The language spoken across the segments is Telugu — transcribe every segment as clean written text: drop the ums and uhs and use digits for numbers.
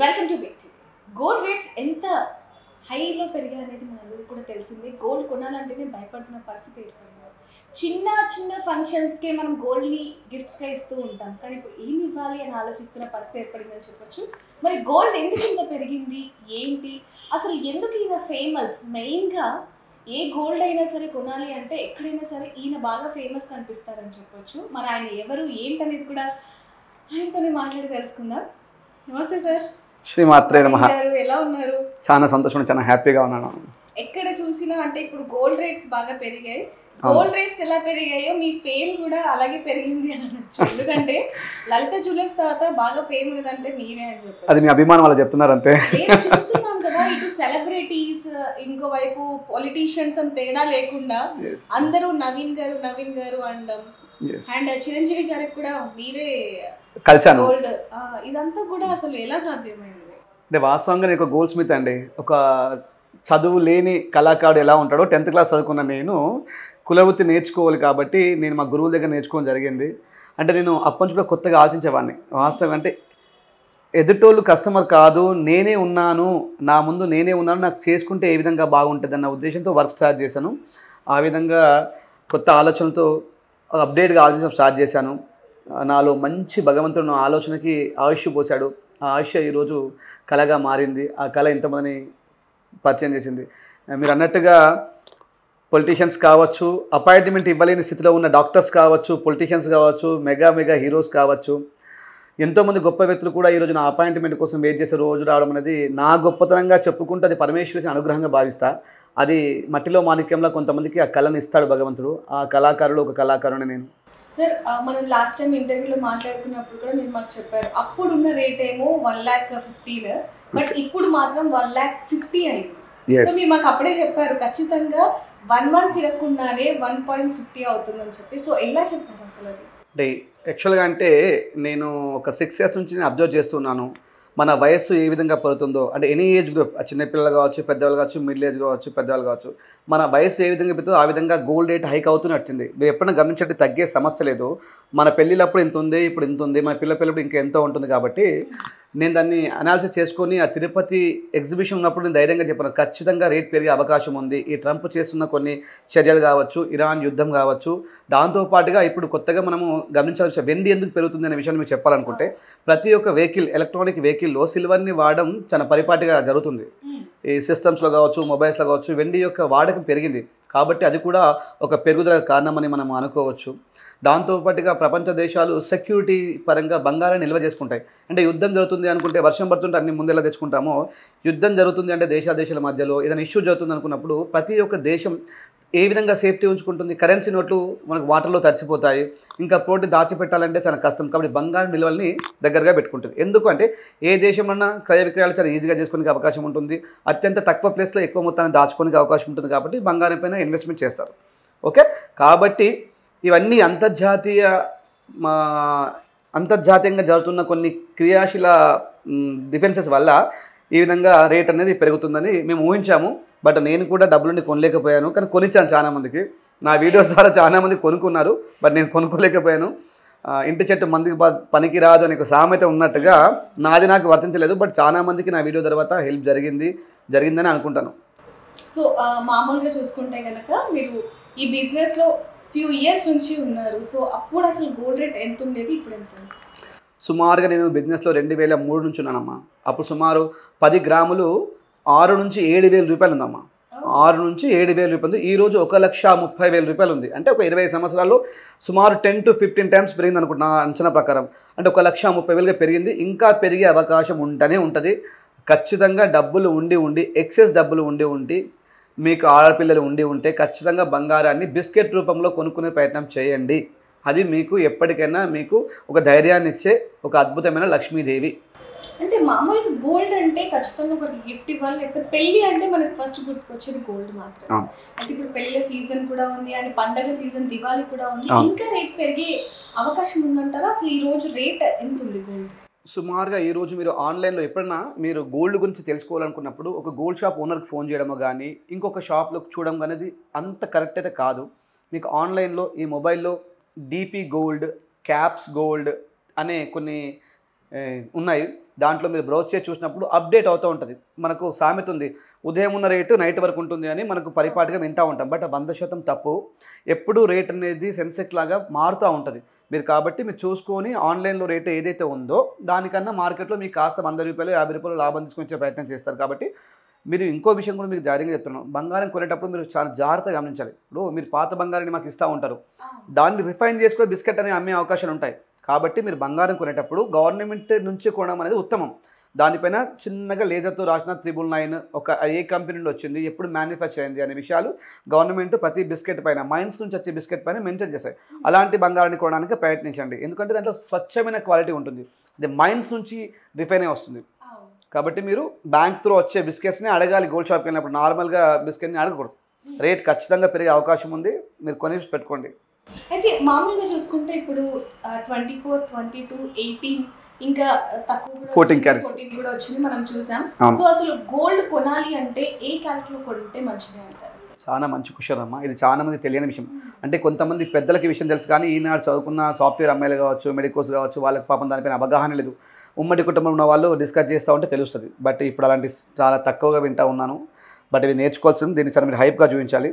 Welcome to Big TV. Gold rates ఎంత హైలో పెరిగాయనేది మనందరికీ కూడా తెలిసిందే. గోల్డ్ కొనాలంటేనే భయపడుతున్న పరిస్థితి ఏర్పడింది. చిన్న చిన్న ఫంక్షన్స్కే మనం గోల్డ్ని గిఫ్ట్స్గా ఇస్తూ ఉంటాం, కానీ ఇప్పుడు ఏమి ఇవ్వాలి అని ఆలోచిస్తున్న పరిస్థితి ఏర్పడిందని చెప్పొచ్చు. మరి గోల్డ్ ఎందుకు ఇంత పెరిగింది, ఏంటి, అసలు ఎందుకు ఈయన ఫేమస్? మెయిన్గా ఏ గోల్డ్ అయినా సరే కొనాలి అంటే ఎక్కడైనా సరే ఈయన బాగా ఫేమస్ కనిపిస్తారని చెప్పొచ్చు. మరి ఆయన ఎవరు ఏంటనేది కూడా ఆయనతోనే మాట్లాడి తెలుసుకుందాం. నమస్తే సార్. శ్రీమాత్రే నమః. ఎలా ఉన్నారు? చాలా సంతోషం, చాలా హ్యాపీగా ఉన్నాను. ఎక్కడ చూసినా అంటే ఇప్పుడు గోల్డ్ రేట్స్ బాగా పెరిగాయి. గోల్డ్ రేట్స్ ఎలా పెరిగాయో మీ ఫేమ్ కూడా అలాగే పెరిగింది అని అనొచ్చు. ఎందుకంటే లలిత జ్యువెలర్స్ తర్వాత బాగా ఫేమ్ ఉన్నదంటే మీరే అని చెప్పారు. అది మీ అభిమానం వాళ్ళు చెప్తున్నారు అంతే. చూస్తున్నాం కదా, ఇటు సెలబ్రిటీస్, ఇంకోవైపు పొలిటీషియన్స్ అని తేడా లేకుండా అందరూ నవీన్ గారు అనడం, అండ్ చిరంజీవి గారికి కూడా మీరే కలిసాను. గోల్డ్, ఇదంతా కూడా అసలు ఎలా సాధ్యమైంది? అంటే వాస్తవంగా నేను ఒక గోల్డ్ స్మిత్ అండి. ఒక చదువు లేని కళాకారుడు ఎలా ఉంటాడో 10th క్లాస్ చదువుకున్న నేను కులవృత్తి నేర్చుకోవాలి కాబట్టి నేను మా గురువుల దగ్గర నేర్చుకోవడం జరిగింది. అంటే నేను అప్పటి నుంచి కూడా కొత్తగా ఆలోచించేవాడిని. వాస్తవంగా అంటే ఎదుటోళ్ళు కస్టమర్ కాదు, నేనే ఉన్నాను, నా ముందు నేనే ఉన్నాను, నాకు చేసుకుంటే ఏ విధంగా బాగుంటుంది అన్న ఉద్దేశంతో వర్క్ స్టార్ట్ చేశాను. ఆ విధంగా కొత్త ఆలోచనలతో అప్డేట్గా ఆలోచించడం స్టార్ట్ చేశాను. నాలో మంచి భగవంతుడు నా ఆలోచనకి ఆయుష్ పోశాడు. ఆ ఆయుష్ ఈరోజు కళగా మారింది. ఆ కళ ఇంతమందిని పరిచయం చేసింది. మీరు అన్నట్టుగా పొలిటీషియన్స్ కావచ్చు, అపాయింట్మెంట్ ఇవ్వలేని స్థితిలో ఉన్న డాక్టర్స్ కావచ్చు, పొలిటీషియన్స్ కావచ్చు, మెగా హీరోస్ కావచ్చు, ఎంతోమంది గొప్ప వ్యక్తులు కూడా ఈరోజు నా అపాయింట్మెంట్ కోసం వెయిట్ చేసే రోజు రావడం అనేది నా గొప్పతనంగా చెప్పుకుంటూ అది పరమేశ్వరుని అనుగ్రహంగా భావిస్తా. అది మట్టిలో మాణిక్యంలో కొంతమందికి ఆ కళను ఇస్తాడు భగవంతుడు. ఆ కళాకారులు ఒక కళాకారుని నేను. సార్, మనం లాస్ట్ టైం ఇంటర్వ్యూలో మాట్లాడుకున్నప్పుడు కూడా మీరు మాకు చెప్పారు, అప్పుడున్న రేట్ ఏమో 1,15,000, బట్ ఇప్పుడు మాత్రం 1,50,000 అయింది. సో మీరు మాకు అప్పుడే చెప్పారు ఖచ్చితంగా 1 month తిరగకుండానే 1.50 అవుతుందని చెప్పి. సో ఎలా చెప్పారు అసలు అది? అంటే యాక్చువల్గా అంటే నేను ఒక 6 years నుంచి నేను అబ్జర్వ్ చేస్తున్నాను మన వయస్సు ఏ విధంగా పడుతుందో. అంటే ఎనీ ఏజ్ గ్రూప్, చిన్నపిల్లలు కావచ్చు, పెద్దవాళ్ళు కావచ్చు, మిడిల్ ఏజ్ కావచ్చు, పెద్దవాళ్ళు కావచ్చు, మన వయస్సు ఏ విధంగా పెడుతుందో ఆ విధంగా గోల్డ్ రేట్ హైక్ అవుతూనే వచ్చింది. మీరు ఎప్పుడైనా గమనించండి, తగ్గే సమస్య లేదు. మన పెళ్ళిళ్ళప్పుడు ఇంత ఉంది, ఇప్పుడు ఇంత ఉంది, మన పిల్లప్పుడు ఇంకా ఎంతో ఉంటుంది. కాబట్టి నేను దాన్ని అనాలిసిస్ చేసుకొని ఆ తిరుపతి ఎగ్జిబిషన్ ఉన్నప్పుడు నేను ధైర్యంగా చెప్పాను, ఖచ్చితంగా రేట్ పెరిగే అవకాశం ఉంది. ఈ ట్రంప్ చేస్తున్న కొన్ని చర్యలు కావచ్చు, ఇరాన్ యుద్ధం కావచ్చు, దాంతోపాటుగా ఇప్పుడు కొత్తగా మనము గమనించాల్సిన వెండి ఎందుకు పెరుగుతుంది అనే విషయాన్ని మీకు చెప్పాలనుకుంటే, ప్రతి ఒక్క వెహికల్, ఎలక్ట్రానిక్ వెహికల్లో సిల్వర్ని వాడడం చాలా పరిపాటిగా జరుగుతుంది. ఈ సిస్టమ్స్లో కావచ్చు, మొబైల్స్లో కావచ్చు, వెండి యొక్క వాడకం పెరిగింది. కాబట్టి అది కూడా ఒక పెరుగుదల కారణమని మనం అనుకోవచ్చు. దాంతోపాటుగా ప్రపంచ దేశాలు సెక్యూరిటీ పరంగా బంగారాన్ని నిల్వ చేసుకుంటాయి. అంటే యుద్ధం జరుగుతుంది అనుకుంటే, వర్షం పడుతుంటే అన్ని ముందెలా తెచ్చుకుంటామో, యుద్ధం జరుగుతుంది అంటే దేశాల మధ్యలో ఏదైనా ఇష్యూ జరుగుతుంది అనుకున్నప్పుడు ప్రతి ఒక్క దేశం ఏ విధంగా సేఫ్టీ ఉంచుకుంటుంది. కరెన్సీ నోట్లు మనకు వాటర్లో తడిచిపోతాయి, ఇంకా పోటీ దాచిపెట్టాలంటే చాలా కష్టం. కాబట్టి బంగారం నిల్వల్ని దగ్గరగా పెట్టుకుంటుంది. ఎందుకు అంటే ఏ దేశమన్నా క్రయ విక్రయాలు చాలా ఈజీగా చేసుకోవడానికి అవకాశం ఉంటుంది. అత్యంత తక్కువ ప్లేస్లో ఎక్కువ మొత్తాన్ని దాచుకోవడానికి అవకాశం ఉంటుంది. కాబట్టి బంగారం పైన ఇన్వెస్ట్మెంట్ చేస్తారు. ఓకే, కాబట్టి ఇవన్నీ అంతర్జాతీయంగా జరుగుతున్న కొన్ని క్రియాశీల డిఫెన్సెస్ వల్ల ఈ విధంగా రేట్ అనేది పెరుగుతుందని మేము ఊహించాము. బట్ నేను కూడా డబ్బులుండి కొనలేకపోయాను, కానీ కొనిచ్చాను చాలామందికి. నా వీడియోస్ ద్వారా చాలామంది కొనుక్కున్నారు, బట్ నేను కొనుక్కోలేకపోయాను. ఇంటి చెట్టు మందికి పనికి రాదు అనే ఒక సామెత ఉన్నట్టుగా నాది నాకు వర్తించలేదు. బట్ చాలామందికి నా వీడియో తర్వాత హెల్ప్ జరిగిందని అనుకుంటాను. సో మామూలుగా చూసుకుంటే కనుక మీరు ఈ బిజినెస్లో ఫ్యూ ఇయర్స్ నుంచి ఉన్నారు. సో అప్పుడు అసలు గోల్డ్ రేట్ ఎంత ఉండేది, ఇప్పుడు ఎంత? సుమారుగా నేను బిజినెస్లో 2003 నుంచి ఉన్నానమ్మా. అప్పుడు సుమారు 10 గ్రాములు 6 నుంచి 7,000 రూపాయలు ఉందమ్మా. 6 నుంచి 7,000 రూపాయలు. ఈరోజు 1,30,000 రూపాయలు ఉంది. అంటే ఒక 20 సంవత్సరాల్లో సుమారు 10 to 15 times పెరిగింది అనుకుంటున్నా అంచనా ప్రకారం. అంటే 1,30,000గా పెరిగింది. ఇంకా పెరిగే అవకాశం ఉంటూనే ఉంటుంది. ఖచ్చితంగా డబ్బులు ఉండి ఎక్సెస్ డబ్బులు ఉండి మీకు ఆడపిల్లలు ఉంటే ఖచ్చితంగా బంగారాన్ని బిస్కెట్ రూపంలో కొనుక్కునే ప్రయత్నం చేయండి. అది మీకు ఎప్పటికైనా మీకు ఒక ధైర్యాన్ని ఇచ్చే ఒక అద్భుతమైన లక్ష్మీదేవి. అంటే మామూలుగా గోల్డ్ అంటే ఖచ్చితంగా ఒకరికి గిఫ్ట్ ఇవ్వాలి, లేకపోతే పెళ్లి అంటే మనకు ఫస్ట్ గుర్తుకొచ్చేది గోల్డ్ మాత్రం. అంటే ఇప్పుడు పెళ్లి సీజన్ కూడా ఉంది, అండ్ పండగ సీజన్, దివాళీ కూడా ఉంది. ఇంకా రేట్ పెరిగే అవకాశం ఉందంటారా? అసలు ఈ రోజు రేట్ ఎంత ఉంది గోల్డ్? సుమారుగా ఈరోజు మీరు ఆన్లైన్లో ఎప్పుడైనా మీరు గోల్డ్ గురించి తెలుసుకోవాలనుకున్నప్పుడు ఒక గోల్డ్ షాప్ ఓనర్కి ఫోన్ చేయడమో కానీ ఇంకొక షాప్లో చూడడం అనేది అంత కరెక్ట్ అయితే కాదు. మీకు ఆన్లైన్లో ఈ మొబైల్లో డీపీ గోల్డ్, క్యాప్స్ గోల్డ్ అనే కొన్ని ఉన్నాయి. దాంట్లో మీరు బ్రౌజ్ చేసి చూసినప్పుడు అప్డేట్ అవుతూ ఉంటుంది. మనకు సామెత ఉంది, ఉదయం ఉన్న రేటు నైట్ వరకు ఉంటుంది అని మనకు పరిపాటిగా వింటూ ఉంటాం. బట్ 100% తప్పు. ఎప్పుడూ రేట్ అనేది సెన్సెక్స్ లాగా మారుతూ ఉంటుంది. కాబట్టి మీరు చూసుకొని ఆన్లైన్లో రేట్ ఏదైతే ఉందో దానికన్నా మార్కెట్లో మీకు కాస్త 100 రూపాయలు 50 రూపాయలు లాభం తీసుకొచ్చే ప్రయత్నం చేస్తారు. కాబట్టి మీరు ఇంకో విషయం కూడా మీకు ధైర్యంగా చెప్తున్నాను, బంగారం కొనేటప్పుడు మీరు చాలా జాగ్రత్తగా గమనించాలి. ఇప్పుడు మీరు పాత బంగారాన్ని మాకు ఇస్తూ ఉంటారు, దాన్ని రిఫైన్ చేసుకొని బిస్కెట్ అని అమ్మే అవకాశాలు ఉంటాయి. కాబట్టి మీరు బంగారం కొనేటప్పుడు గవర్నమెంట్ నుంచి కొనడం అనేది ఉత్తమం. దానిపైన చిన్నగా లేజర్తో రాసిన 999 ఒక ఏ కంపెనీ నుండి వచ్చింది, ఎప్పుడు మ్యానుఫ్యాక్చర్ అయింది అనే విషయాలు గవర్నమెంట్ ప్రతి బిస్కెట్ పైన, మైన్స్ నుంచి వచ్చే బిస్కెట్ పైన మెన్షన్ చేస్తాయి. అలాంటి బంగారాన్ని కొనడానికి ప్రయత్నించండి. ఎందుకంటే దాంట్లో స్వచ్ఛమైన క్వాలిటీ ఉంటుంది. అది మైన్స్ నుంచి రిఫైన్ అయి వస్తుంది. కాబట్టి మీరు బ్యాంక్ త్రూ వచ్చే బిస్కెట్స్ని అడగాలి. గోల్డ్ షాప్కి వెళ్ళినప్పుడు నార్మల్గా బిస్కెట్ని అడగకూడదు. రేట్ ఖచ్చితంగా పెరిగే అవకాశం ఉంది, మీరు కొని పెట్టుకోండి. అయితే మామూలుగా చూసుకుంటే ఇప్పుడు 24, 22, 18 ఇంకా తక్కువ 14 క్యారెట్స్ కూడా వచ్చింది మనం చూసాం. సో అసలు గోల్డ్ కొనాలి అంటే ఏ క్యారెట్లో కొంటే మంచిది అంటారు? చాలా మంచి క్వశ్చన్ అమ్మా. ఇది చాలా మంది తెలియని విషయం. అంటే కొంతమంది పెద్దలకి విషయం తెలుసు, కానీ ఈనాడు చదువుకున్న సాఫ్ట్వేర్ అమ్మాయిలు కావచ్చు, మెడికోస్ కావచ్చు, వాళ్ళకి పాపం దానిపైన అవగాహన లేదు. ఉమ్మడి కుటుంబంలో ఉన్న వాళ్ళు డిస్కస్ చేస్తూ ఉంటే తెలుస్తుంది. బట్ ఇప్పుడు అలాంటి చాలా తక్కువగా వింటూ ఉన్నాను. బట్ ఇవి నేర్చుకోవాల్సింది, దీన్ని చాలా మీరు హైప్గా చూపించాలి.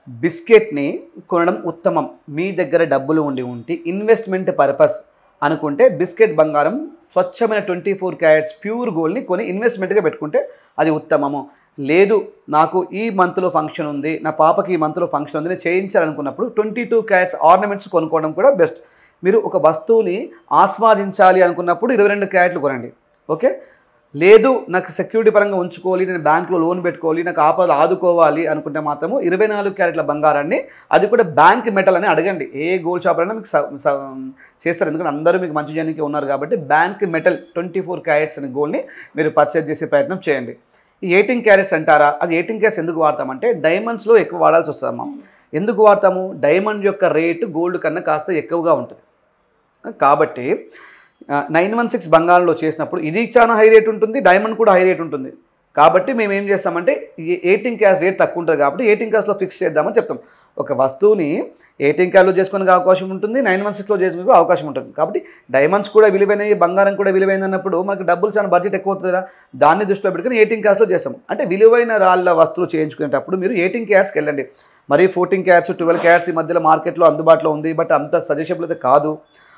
బిస్కెట్ని కొనడం ఉత్తమం. మీ దగ్గర డబ్బులు ఉంటే ఇన్వెస్ట్మెంట్ పర్పస్ అనుకుంటే బిస్కెట్ బంగారం స్వచ్ఛమైన 24 క్యారెట్స్ ప్యూర్ గోల్డ్ని కొని ఇన్వెస్ట్మెంట్గా పెట్టుకుంటే అది ఉత్తమము. లేదు నాకు ఈ మంత్లో ఫంక్షన్ ఉంది, నా పాపకి ఈ మంత్లో ఫంక్షన్ ఉంది, నేను చేయించాలనుకున్నప్పుడు 22 క్యారెట్స్ ఆర్నమెంట్స్ కొనుక్కోవడం కూడా బెస్ట్. మీరు ఒక వస్తువుని ఆస్వాదించాలి అనుకున్నప్పుడు 22 క్యారెట్లు కొనండి. ఓకే. లేదు నాకు సెక్యూరిటీ పరంగా ఉంచుకోవాలి, నేను బ్యాంకులో లోన్ పెట్టుకోవాలి, నాకు ఆపదలు ఆదుకోవాలి అనుకుంటే మాత్రము 24 క్యారెట్ల బంగారాన్ని, అది కూడా బ్యాంక్ మెటల్ అని అడగండి. ఏ గోల్డ్ షాప్ అయినా మీకు చేస్తారు. ఎందుకంటే అందరూ మీకు మంచి జనానికి ఉన్నారు కాబట్టి బ్యాంక్ మెటల్ 24 క్యారెట్స్ అనే గోల్డ్ని మీరు పర్చేజ్ చేసే ప్రయత్నం చేయండి. ఈ 18 క్యారెట్స్ అంటారా, అది 18 క్యారెట్స్ ఎందుకు వాడతామంటే డైమండ్స్లో ఎక్కువ వాడాల్సి వస్తుందమ్మా. ఎందుకు వాడతాము? డైమండ్ యొక్క రేటు గోల్డ్ కన్నా కాస్త ఎక్కువగా ఉంటుంది. కాబట్టి 916 బంగారంలో చేసినప్పుడు ఇది చాలా హై రేట్ ఉంటుంది, డైమండ్ కూడా హై రేట్ ఉంటుంది. కాబట్టి మేము ఏం చేస్తామంటే 18 క్యారెట్స్ రేట్ తక్కువ ఉంటుంది కాబట్టి 18 క్యారెట్స్లో ఫిక్స్ చేద్దామని చెప్తాం. ఒక వస్తువుని 18 క్యారెట్లో చేసుకునే అవకాశం ఉంటుంది, 916లో చేసుకునే అవకాశం ఉంటుంది. కాబట్టి డైమండ్స్ కూడా విలువైనవి, బంగారం కూడా విలువైంది అన్నప్పుడు మనకి డబ్బులు చాలా బడ్జెట్ ఎక్కువ అవుతుంది కదా, దాన్ని దృష్టిలో పెట్టుకుని 18 క్యారెట్స్లో చేస్తాం. అంటే విలువైన రాళ్ళ వస్తువులు చేయించుకునేటప్పుడు మీరు 18 క్యారెట్స్కి వెళ్ళండి. మరి 14 క్యారెట్స్ 12 క్యారెట్స్ ఈ మధ్యలో మార్కెట్లో అందుబాటులో ఉంది. బట్ అంత సజెషబుల్ అయితే కాదు.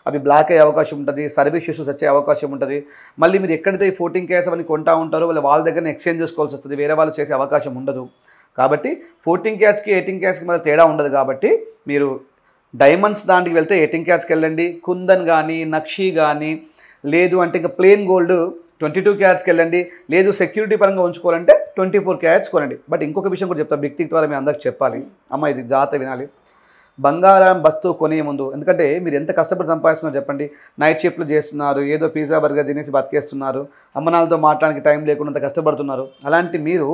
అవి బ్లాక్ అయ్యే అవకాశం ఉంటుంది, సర్వీస్ ఇష్యూస్ వచ్చే అవకాశం ఉంటుంది. మళ్ళీ మీరు ఎక్కడైతే 14 క్యారెట్స్ అవన్నీ కొంటా ఉంటారో వాళ్ళ దగ్గర ఎక్స్చేంజ్ చేసుకోవాల్సి వస్తుంది, వేరే వాళ్ళు చేసే అవకాశం ఉండదు. కాబట్టి 14 క్యారెట్స్కి 18 క్యారెట్స్కి మళ్ళీ తేడా ఉండదు. కాబట్టి మీరు డైమండ్స్ దాంట్కి వెళ్తే 18 క్యారెట్స్కి వెళ్ళండి. కుందన్ కానీ, నక్షి కానీ, లేదు అంటే ఇంకా ప్లెయిన్ గోల్డ్ 22 క్యారెట్స్కి వెళ్ళండి. లేదు సెక్యూరిటీ పరంగా ఉంచుకోవాలంటే 24 క్యారెట్స్ కొనండి. బట్ ఇంకొక విషయం కూడా చెప్తాను, బిగ్ టిక్ ద్వారా మీ అందరికి చెప్పాలి అమ్మ, ఇది జాగ్రత్త వినాలి. బంగారం వస్తువు కొనే ముందు, ఎందుకంటే మీరు ఎంత కష్టపడి సంపాదిస్తున్నారు చెప్పండి. నైట్ షిఫ్ట్లు చేస్తున్నారు, ఏదో పిజ్జా బర్గర్ తినేసి బతికేస్తున్నారు, అమ్మనాలతో మాట్లాడడానికి టైం లేకుండా కష్టపడుతున్నారు. అలాంటి మీరు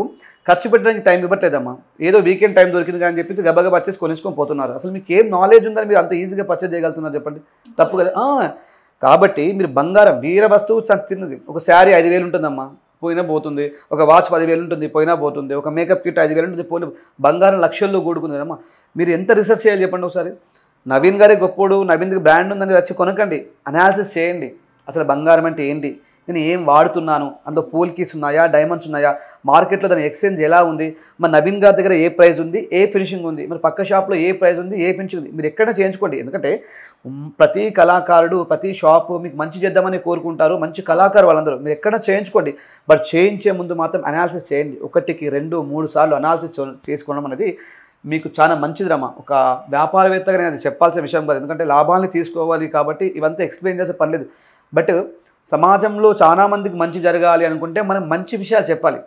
ఖర్చు పెట్టడానికి టైం ఇవ్వట్లేదమ్మా. ఏదో వీకెండ్ టైం దొరికింది కానీ చెప్పేసి గబగబా పర్చేసి కొనేసుకొని పోతున్నారు. అసలు మీకు ఏం నాలెడ్జ్ ఉందని మీరు అంత ఈజీగా పర్చేజ్ చేయగలుగుతున్నారు చెప్పండి? తప్పు కదా. కాబట్టి మీరు బంగారం వీర వస్తువు తిన్నది. ఒక శారీ 5,000 ఉంటుందమ్మా, పోయినా పోతుంది. ఒక వాచ్ 10,000 ఉంటుంది, పోయినా పోతుంది. ఒక మేకప్ కిట్ 5,000 ఉంటుంది, పోయిన. బంగారం లక్షల్లో కూడుకుంది కదమ్మా. మీరు ఎంత రీసెర్చ్ చేయాలి చెప్పండి ఒకసారి. నవీన్ గారే గొప్పోడు, నవీన్కి బ్రాండ్ ఉందని వచ్చి కొనకండి. అనాలిసిస్ చేయండి, అసలు బంగారం అంటే ఏంటి, నేను ఏం వాడుతున్నాను, అందులో పోల్ కీస్ ఉన్నాయా, డైమండ్స్ ఉన్నాయా, మార్కెట్లో దాని ఎక్స్చేంజ్ ఎలా ఉంది, మరి నవీన్ గారి దగ్గర ఏ ప్రైస్ ఉంది, ఏ ఫినిషింగ్ ఉంది, మరి పక్క షాప్లో ఏ ప్రైస్ ఉంది, ఏ ఫినిషింగ్ ఉంది, మీరు ఎక్కడైనా చేయించుకోండి. ఎందుకంటే ప్రతి కళాకారుడు ప్రతి షాపు మీకు మంచి చేద్దామని కోరుకుంటారు, మంచి కళాకారు వాళ్ళందరూ. మీరు ఎక్కడైనా చేయించుకోండి. బట్ చేయించే ముందు మాత్రం అనాలిసిస్ చేయండి. 1, 2, 3 సార్లు అనాలిసిస్ చేసుకోవడం అనేది మీకు చాలా మంచిది రమ్మా. ఒక వ్యాపారవేత్తగా నేను అది చెప్పాల్సిన విషయం కాదు, ఎందుకంటే లాభాలని తీసుకోవాలి కాబట్టి ఇవంతా ఎక్స్ప్లెయిన్ చేసే పర్లేదు. బట్ సమాజంలో చాలామందికి మంచి జరగాలి అనుకుంటే మనం మంచి విషయాలు చెప్పాలి.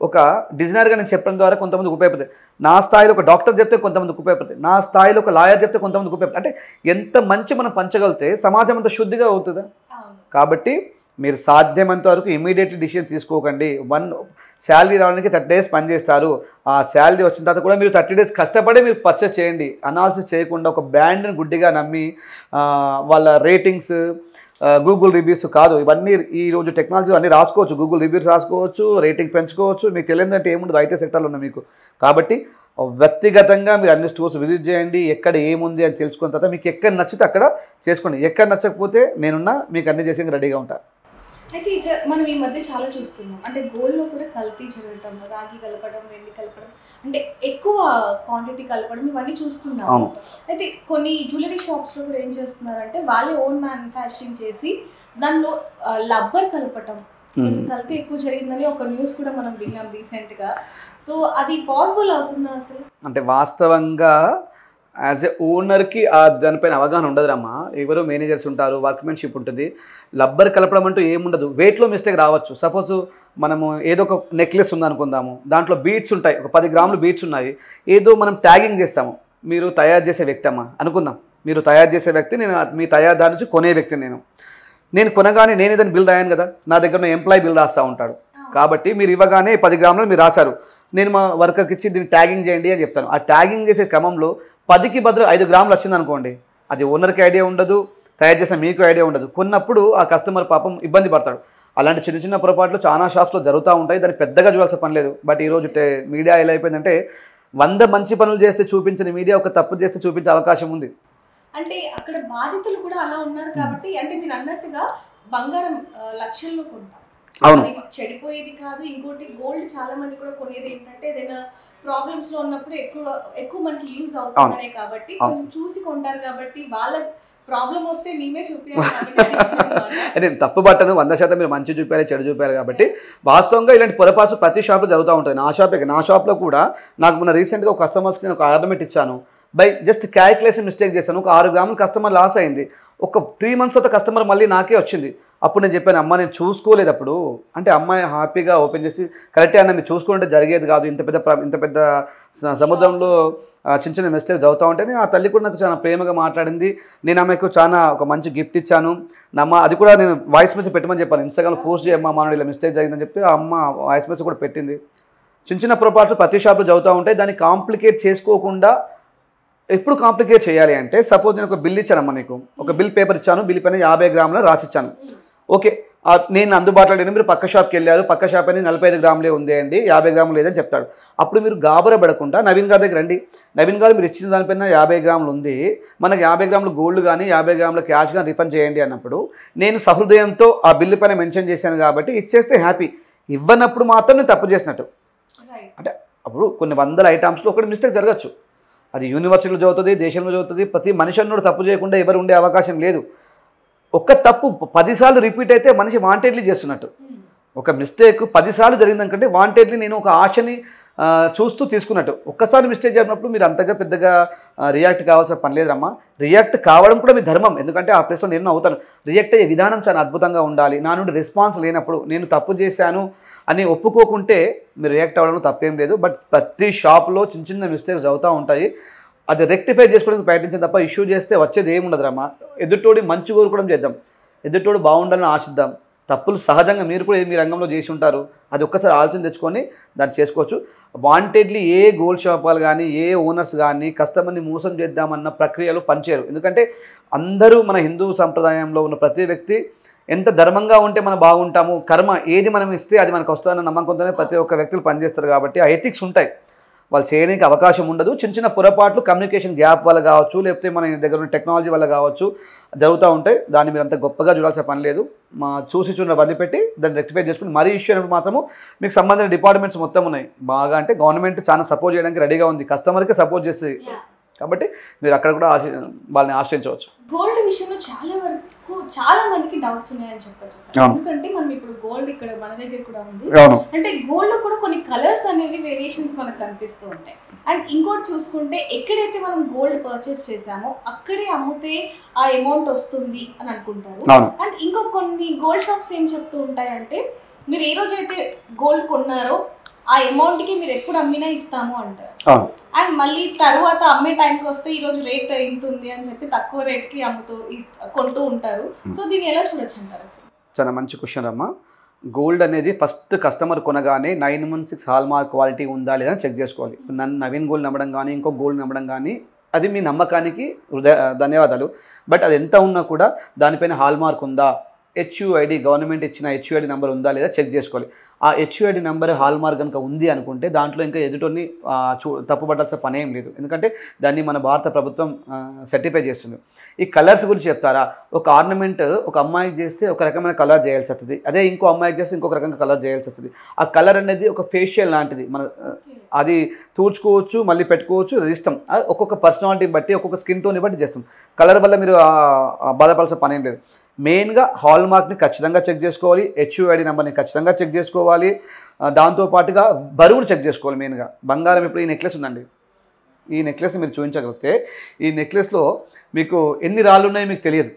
ఒక డిజైనర్గా నేను చెప్పడం ద్వారా కొంతమందికి ఉపయోగపడుతుంది. నా స్థాయిలో ఒక డాక్టర్ చెప్తే కొంతమందికి ఉపయోగపడుతుంది, నా స్థాయిలో ఒక లాయర్ చెప్తే కొంతమందికి ఉపయోగపడుతుంది. అంటే ఎంత మంచి మనం పంచగలితే సమాజం అంత శుద్ధిగా అవుతుందా. కాబట్టి మీరు సాధ్యమైనంత వరకు ఇమీడియట్లీ డిసిషన్ తీసుకోకండి. శాలరీ రావడానికి 30 డేస్ పనిచేస్తారు. ఆ శాలరీ వచ్చిన తర్వాత కూడా మీరు 30 డేస్ కష్టపడి మీరు పర్చేస్ చేయండి. అనాలిసిస్ చేయకుండా ఒక బ్రాండ్ని గుడ్డిగా నమ్మి వాళ్ళ రేటింగ్స్, గూగుల్ రివ్యూస్ కాదు ఇవన్నీ. ఈరోజు టెక్నాలజీ అన్నీ రాసుకోవచ్చు, గూగుల్ రివ్యూస్ రాసుకోవచ్చు, రేటింగ్ పెంచుకోవచ్చు. మీకు తెలియదంటే ఏముండదు, ఐటీ సెక్టర్లో ఉన్న మీకు. కాబట్టి వ్యక్తిగతంగా మీరు అన్ని స్టోర్స్ విజిట్ చేయండి, ఎక్కడ ఏముంది అని తెలుసుకున్న తర్వాత మీకు ఎక్కడ నచ్చితే అక్కడ చేసుకోండి. ఎక్కడ నచ్చకపోతే నేనున్నా, మీకు అన్ని చేసేందుకు రెడీగా ఉంటాను. అయితే మనం ఈ మధ్య చాలా చూస్తున్నాం, అంటే గోల్డ్లో కూడా కల్తీ జరగటం, రాగి కలపడం, వెండి కలపడం, అంటే ఎక్కువ క్వాంటిటీ కలపడం, ఇవన్నీ చూస్తున్నాం. అయితే కొన్ని జ్యువెలరీ షాప్స్లో కూడా ఏం చేస్తున్నారంటే వాళ్ళే ఓన్ మ్యానుఫ్యాక్చరింగ్ చేసి దానిలో రబ్బర్ కలపటం, కల్తీ ఎక్కువ జరిగిందని ఒక న్యూస్ కూడా మనం విన్నాం రీసెంట్గా. సో అది పాసిబుల్ అవుతుందా అసలు? అంటే వాస్తవంగా యాజ్ ఎ ఓనర్కి దానిపైన అవగాహన ఉండదురమ్మా. ఎవరో మేనేజర్స్ ఉంటారు, వర్క్మెన్షిప్ ఉంటుంది. రబ్బర్ కలపడం అంటూ ఏముండదు. వెయిట్లో మిస్టేక్ రావచ్చు. సపోజ్ మనము ఏదో ఒక నెక్లెస్ ఉందనుకుందాము, దాంట్లో బీట్స్ ఉంటాయి, ఒక 10 గ్రాములు బీట్స్ ఉన్నాయి. ఏదో మనం ట్యాగింగ్ చేస్తాము. మీరు తయారు చేసే వ్యక్తి అమ్మా అనుకుందాం, మీరు తయారు చేసే వ్యక్తి, నేను మీ తయారుదారి నుంచి కొనే వ్యక్తి. నేను కొనగానే నేను ఏదైనా బిల్ రాయాను కదా, నా దగ్గర ఉన్న ఎంప్లాయీ బిల్ రాస్తూ ఉంటాడు. కాబట్టి మీరు ఇవ్వగానే 10 గ్రాములు మీరు రాశారు, నేను మా వర్కర్కి ఇచ్చి దీన్ని ట్యాగింగ్ చేయండి అని చెప్తాను. ఆ ట్యాగింగ్ చేసే క్రమంలో 10కి బదులు 5 గ్రాములు వచ్చింది అనుకోండి, అది ఓనర్కి ఐడియా ఉండదు, తయారు చేసిన మీకు ఐడియా ఉండదు. కొన్నప్పుడు ఆ కస్టమర్ పాపం ఇబ్బంది పడతాడు. అలాంటి చిన్న చిన్న పొరపాట్లు చాలా షాప్స్లో జరుగుతూ ఉంటాయి. దాన్ని పెద్దగా చూడాల్సిన పని లేదు. బట్ ఈరోజు మీడియా ఎలా అయిపోయిందంటే 100 మంచి పనులు చేస్తే చూపించిన మీడియా ఒక తప్పు చేస్తే చూపించే అవకాశం ఉంది. అంటే అక్కడ బాధితులు కూడా అలా ఉన్నారు కాబట్టి, అంటే మీరు అన్నట్టుగా బంగారం లక్షల్లో కొంటాం, అది చెడిపోయేది కాదు. ఇంకోటి గోల్డ్ చాలా మంది కూడా కొనేది ఏంటంటే ఏదైనా ప్రాబ్లమ్స్ లో ఉన్నప్పుడు ఎక్కువ మనకి యూజ్ అవుతుందనే కాబట్టి కొంచెం చూసి కొంటారు. కాబట్టి వాళ్ళ ప్రాబ్లం వస్తే మేమే చూపించాలి. నేను తప్పు పట్టను, 100% మీరు మంచి చూపించాలి, చెడు చూపించాలి. కాబట్టి వాస్తవంగా ఇలాంటి పొరపాటు ప్రతి షాప్లో జరుగుతూ ఉంటుంది. నా షాప్లో కూడా నాకు మొన్న రీసెంట్గా ఒక కస్టమర్స్కి నేను ఒక ఆర్నమెంట్ ఇచ్చాను. బై జస్ట్ క్యాల్కులేషన్ మిస్టేక్ చేశాను. ఒక 6 గ్రాములు కస్టమర్ లాస్ అయింది. ఒక 3 months తర్వాత కస్టమర్ మళ్ళీ నాకే వచ్చింది. అప్పుడు నేను చెప్పాను, అమ్మ నేను చూసుకోలేదు అప్పుడు. అంటే అమ్మాయి హ్యాపీగా ఓపెన్ చేసి కరెక్టే అన్న, మీరు చూసుకుంటే జరిగేది కాదు, ఇంత పెద్ద సముద్రంలో చిన్న చిన్న మిస్టేక్స్ చదువుతూ ఉంటే. ఆ తల్లి కూడా నాకు చాలా ప్రేమగా మాట్లాడింది. నేను ఆమెకు చాలా ఒక మంచి గిఫ్ట్ ఇచ్చాను. అది కూడా నేను వాయిస్ మెసేజ్ పెట్టమని చెప్పాను, ఇన్స్టాగ్రామ్లో పోస్ట్ చేయమ్మా మనోడు ఇలా మిస్టేక్ జరిగిందని చెప్తే ఆ అమ్మ వాయిస్ మెసేజ్ కూడా పెట్టింది. చిన్న చిన్న పొరపాట్లు ప్రతి షాప్లో చదువుతూ ఉంటాయి. దాన్ని కాంప్లికేట్ చేసుకోకుండా ఎప్పుడు కాంప్లికేట్ చేయాలి అంటే, సపోజ్ నేను ఒక బిల్ ఇచ్చానమ్మా, నీకు ఒక బిల్ పేపర్ ఇచ్చాను, బిల్ పైన 50 గ్రాములు రాసిచ్చాను. ఓకే, నేను అందుబాటులో లేను, మీరు పక్క షాప్కి వెళ్ళారు, పక్క షాప్ అని 45 గ్రాములే ఉంది అండి, 50 గ్రాములు లేదని చెప్తాడు. అప్పుడు మీరు గాబరపడకుండా నవీన్ గారి దగ్గర రండి. నవీన్ గారు మీరు ఇచ్చిన దానిపైన 50 గ్రాములు ఉంది, మనకి 50 గ్రాములు గోల్డ్ కానీ 50 గ్రాముల క్యాష్ కానీ రిఫండ్ చేయండి అన్నప్పుడు, నేను సహృదయంతో ఆ బిల్లు పైన మెన్షన్ చేశాను కాబట్టి ఇచ్చేస్తే హ్యాపీ. ఇవ్వనప్పుడు మాత్రం నేను తప్పు చేసినట్టు. అంటే అప్పుడు కొన్ని 100 ఐటమ్స్లో ఒకటి మిస్టేక్ జరగచ్చు. అది యూనివర్సిటీలో చదువుతుంది, దేశంలో చదువుతుంది. ప్రతి మనిషి అన్నోడు తప్పు చేయకుండా ఎవరు ఉండే అవకాశం లేదు. ఒక తప్పు 10 సార్లు రిపీట్ అయితే మనిషి వాంటెడ్లీ చేస్తున్నట్టు. ఒక మిస్టేక్ 10 సార్లు జరిగిందనుకంటే వాంటెడ్లీ నేను ఒక ఆశని చూస్తూ తీసుకున్నట్టు. ఒక్కసారి మిస్టేక్ జరిగినప్పుడు మీరు అంతగా పెద్దగా రియాక్ట్ కావాల్సిన పని లేదమ్మా. రియాక్ట్ కావడం కూడా మీ ధర్మం, ఎందుకంటే ఆ ప్లేస్లో నేను అవుతాను. రియాక్ట్ అయ్యే విధానం చాలా అద్భుతంగా ఉండాలి. నా నుండి రెస్పాన్స్ లేనప్పుడు, నేను తప్పు చేశాను అని ఒప్పుకోకుంటే మీరు రియాక్ట్ అవ్వడం తప్పేం లేదు. బట్ ప్రతి షాప్లో చిన్న చిన్న మిస్టేక్స్ అవుతూ ఉంటాయి. అది రెక్టిఫై చేసుకోవడానికి ప్రయత్నించాం తప్ప ఇష్యూ చేస్తే వచ్చేది ఏముండదురమ్మా. ఎదుటోడి మంచి కోరుకోవడం చేద్దాం, ఎదుటోడు బాగుండాలని ఆశిద్దాం. తప్పులు సహజంగా మీరు కూడా మీ రంగంలో చేసి ఉంటారు, అది ఒక్కసారి ఆలోచన తెచ్చుకొని దాన్ని చేసుకోవచ్చు. వాంటెడ్లీ ఏ గోల్డ్ షాపాలు కానీ ఏ ఓనర్స్ కానీ కస్టమర్ని మోసం చేద్దామన్న ప్రక్రియలో పనిచేయరు. ఎందుకంటే అందరూ మన హిందూ సంప్రదాయంలో ఉన్న ప్రతి వ్యక్తి ఎంత ధర్మంగా ఉంటే మనం బాగుంటాము, కర్మ ఏది మనం ఇస్తే అది మనకు వస్తుందన్న నమ్మకంతోనే ప్రతి ఒక్క వ్యక్తులు పనిచేస్తారు. కాబట్టి ఆ ఎథిక్స్ ఉంటాయి, వాళ్ళు చేయడానికి అవకాశం ఉండదు. చిన్న చిన్న పొరపాట్లు కమ్యూనికేషన్ గ్యాప్ వల్ల కావచ్చు, లేకపోతే మన దగ్గర ఉన్న టెక్నాలజీ వల్ల కావచ్చు జరుగుతూ ఉంటాయి. దాన్ని మీరు అంత గొప్పగా చూడాల్సిన పని లేదు. చూసి వదిలిపెట్టి దాన్ని రెక్టిఫై చేసుకుని మరీ ఇష్యూ అయినప్పుడు మాత్రము మీకు సంబంధించిన డిపార్ట్మెంట్స్ మొత్తం ఉన్నాయి. బాగా అంటే గవర్నమెంట్ చాలా సపోర్ట్ చేయడానికి రెడీగా ఉంది, కస్టమర్కి సపోర్ట్ చేస్తుంది. కాబట్టి మీరు అక్కడ కూడా వాళ్ళని ఆశ్రయించవచ్చు. గోల్డ్ విషయంలో చాలా మందికి డౌట్స్ ఉన్నాయని చెప్పొచ్చు. ఎందుకంటే మనం ఇప్పుడు గోల్డ్ ఇక్కడ మన దగ్గర కూడా ఉంది, అంటే గోల్డ్ లో కూడా కొన్ని కలర్స్ అనేవి వేరియేషన్స్ మనకు కనిపిస్తూ ఉంటాయి. అండ్ ఇంకోటి చూసుకుంటే ఎక్కడైతే మనం గోల్డ్ పర్చేస్ చేసామో అక్కడే అమ్మితే ఆ అమౌంట్ వస్తుంది అని అనుకుంటారు. అండ్ ఇంకో కొన్ని గోల్డ్ షాప్స్ ఏం చెప్తూ ఉంటాయంటే, మీరు ఏ రోజైతే గోల్డ్ కొన్నారో ఆ అమౌంట్కి మీరు ఎప్పుడు అమ్మినా ఇస్తాము అంటారు. అండ్ మళ్ళీ తర్వాత అమ్మే టైంకి వస్తే ఈ రోజు రేట్ ఇంత ఉంది అని చెప్పి తక్కువ రేట్కి కొంటూ ఉంటారు. సో దీన్ని ఎలా చూడొచ్చు అంటారు అసలు? చాలా మంచి క్వశ్చన్ అమ్మా. గోల్డ్ అనేది ఫస్ట్ కస్టమర్ కొనగానే 916 హాల్మార్క్ క్వాలిటీ ఉందా లేదా చెక్ చేసుకోవాలి. నవీన్ గోల్డ్ నమ్మడం కానీ ఇంకో గోల్డ్ నమ్మడం కానీ అది మీ నమ్మకానికి ధన్యవాదాలు. బట్ అది ఎంత ఉన్నా కూడా దానిపైన హాల్మార్క్ ఉందా, HUID గవర్నమెంట్ ఇచ్చిన HUID నెంబర్ ఉందా లేదా చెక్ చేసుకోవాలి. ఆ HUID నెంబర్ హాల్ మార్క్ కనుక ఉంది అనుకుంటే దాంట్లో ఇంకా ఎదుటోని తప్పుపట్టాల్సిన పని ఏం లేదు. ఎందుకంటే దాన్ని మన భారత ప్రభుత్వం సర్టిఫై చేస్తుంది. ఈ కలర్స్ గురించి చెప్తారా? ఒక ఆర్నమెంట్ ఒక అమ్మాయికి చేస్తే ఒక రకమైన కలర్ చేయాల్సి వస్తుంది, అదే ఇంకో అమ్మాయికి చేస్తే ఇంకొక రకంగా కలర్ చేయాల్సి వస్తుంది. ఆ కలర్ అనేది ఒక ఫేషియల్ లాంటిది, మన అది తూర్చుకోవచ్చు మళ్ళీ పెట్టుకోవచ్చు, అది ఇష్టం. ఒక్కొక్క పర్సనాలిటీ బట్టి ఒక్కొక్క స్కిన్ టోన్ని బట్టి చేస్తాం. కలర్ వల్ల మీరు బాధపడాల్సిన పని ఏం లేదు. మెయిన్గా హాల్ మార్క్ని ఖచ్చితంగా చెక్ చేసుకోవాలి, HUID నెంబర్ని ఖచ్చితంగా చెక్ చేసుకోవాలి. దాంతోపాటుగా బరువులు చెక్ చేసుకోవాలి. మెయిన్గా బంగారం ఇప్పుడు ఈ నెక్లెస్ ఉందండి, ఈ నెక్లెస్ని మీరు చూపించగలిగితే ఈ నెక్లెస్లో మీకు ఎన్ని రాళ్ళు ఉన్నాయో మీకు తెలియదు,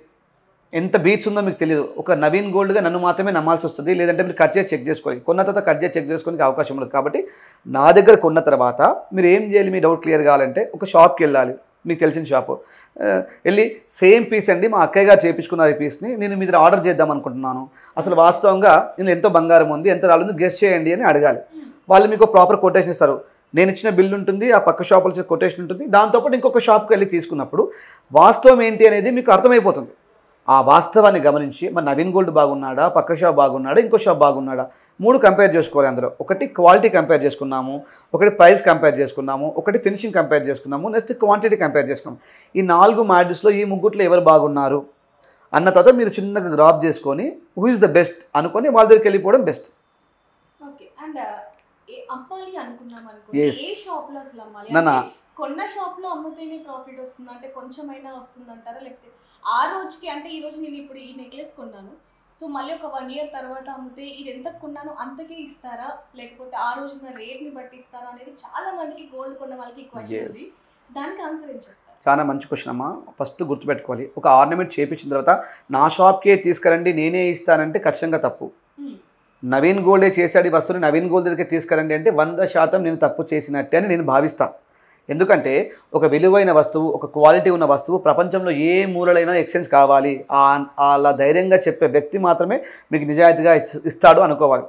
ఎంత బీట్స్ ఉందో మీకు తెలియదు. ఒక నవీన్ గోల్డ్గా నన్ను మాత్రమే నమ్మాల్సి వస్తుంది, లేదంటే మీరు కట్ చేసి చెక్ చేసుకోవాలి. కొన్న తర్వాత కట్ చేసి చెక్ చేసుకోవడానికి అవకాశం ఉండదు. కాబట్టి నా దగ్గర కొన్న తర్వాత మీరు ఏం చేయాలి, మీ డౌట్ క్లియర్ కావాలంటే ఒక షాప్కి వెళ్ళాలి, మీకు తెలిసిన షాపు వెళ్ళి సేమ్ పీస్ అండి మా అక్కయ్య గారు చేయించుకున్నారు ఈ పీస్ని, నేను మీ దగ్గర ఆర్డర్ చేద్దాం అనుకుంటున్నాను, అసలు వాస్తవంగా నేను ఎంతో బంగారం ఉంది ఎంత రాళ్ళు ఉంది గెస్ చేయండి అని అడగాలి. వాళ్ళు మీకు ప్రాపర్ కొటేషన్ ఇస్తారు. నేను ఇచ్చిన బిల్ ఉంటుంది, ఆ పక్క షాపులో ఇచ్చిన కొటేషన్ ఉంటుంది, దాంతోపాటు ఇంకొక షాప్కి వెళ్ళి తీసుకున్నప్పుడు వాస్తవం ఏంటి అనేది మీకు అర్థమైపోతుంది. ఆ వాస్తవాన్ని గమనించి మన నవీన్ గోల్డ్ బాగున్నాడా, పక్క షాప్ బాగున్నాడా, ఇంకో షాప్ బాగున్నాడా, 3 కంపేర్ చేసుకోవాలి. అందులో ఒకటి క్వాలిటీ కంపేర్ చేసుకున్నాము, ఒకటి ప్రైస్ కంపేర్ చేసుకున్నాము, ఒకటి ఫినిషింగ్ కంపేర్ చేసుకున్నాము, నెక్స్ట్ క్వాంటిటీ కంపేర్ చేసుకున్నాము. ఈ 4 మాడ్యూల్స్లో ఈ ముగ్గుట్లో ఎవరు బాగున్నారు అన్న తర్వాత మీరు చిన్నగా గ్రాప్ చేసుకొని హూ ఇస్ ద బెస్ట్ అనుకొని వాళ్ళ దగ్గరికి వెళ్ళిపోవడం బెస్ట్. ఓకే. అండ్ అమ్మాలి అనుకున్నాం అనుకో, ఏ షాప్లో అసలు అమ్మాలి? కొన్న షాప్లో అమ్మితేనే ప్రాఫిట్ వస్తుంది అంటే కొంచెమైనా వస్తుంది అంటారా? లేకపోతే ఆ రోజుకి అంటే ఈ రోజు నేను ఇప్పుడు ఈ నెక్లెస్ కొన్నాను, సో మళ్ళీ ఒక 1 year తర్వాత అమ్మితే ఇది ఎంత కొన్నాను అంతకే ఇస్తారా, లేకపోతే ఆ రోజు ఉన్న రేట్ని బట్టి ఇస్తారా అనేది చాలా మందికి గోల్డ్ కొన్న వాళ్ళకి క్వశ్చన్ ఉంది. దానికి ఆన్సర్ ఏం చెప్తారు? చాలా మంచి క్వశ్చన్ అమ్మా. ఫస్ట్ గుర్తుపెట్టుకోవాలి, ఒక ఆర్నమెంట్ చేయించిన తర్వాత నా షాప్కే తీసుకురండి నేనే ఇస్తానంటే ఖచ్చితంగా తప్పు. నవీన్ గోల్డే చేశాడు ఈ వస్తువుని నవీన్ గోల్డ్ దగ్గరికి తీసుకురండి అంటే 100% నేను తప్పు చేసినట్టే అని నేను భావిస్తాను. ఎందుకంటే ఒక విలువైన వస్తువు, ఒక క్వాలిటీ ఉన్న వస్తువు ప్రపంచంలో ఏ మూలలైనా ఎక్స్చేంజ్ కావాలి, అలా ధైర్యంగా చెప్పే వ్యక్తి మాత్రమే మీకు నిజాయితీగా ఇస్తాడు అనుకోవాలి.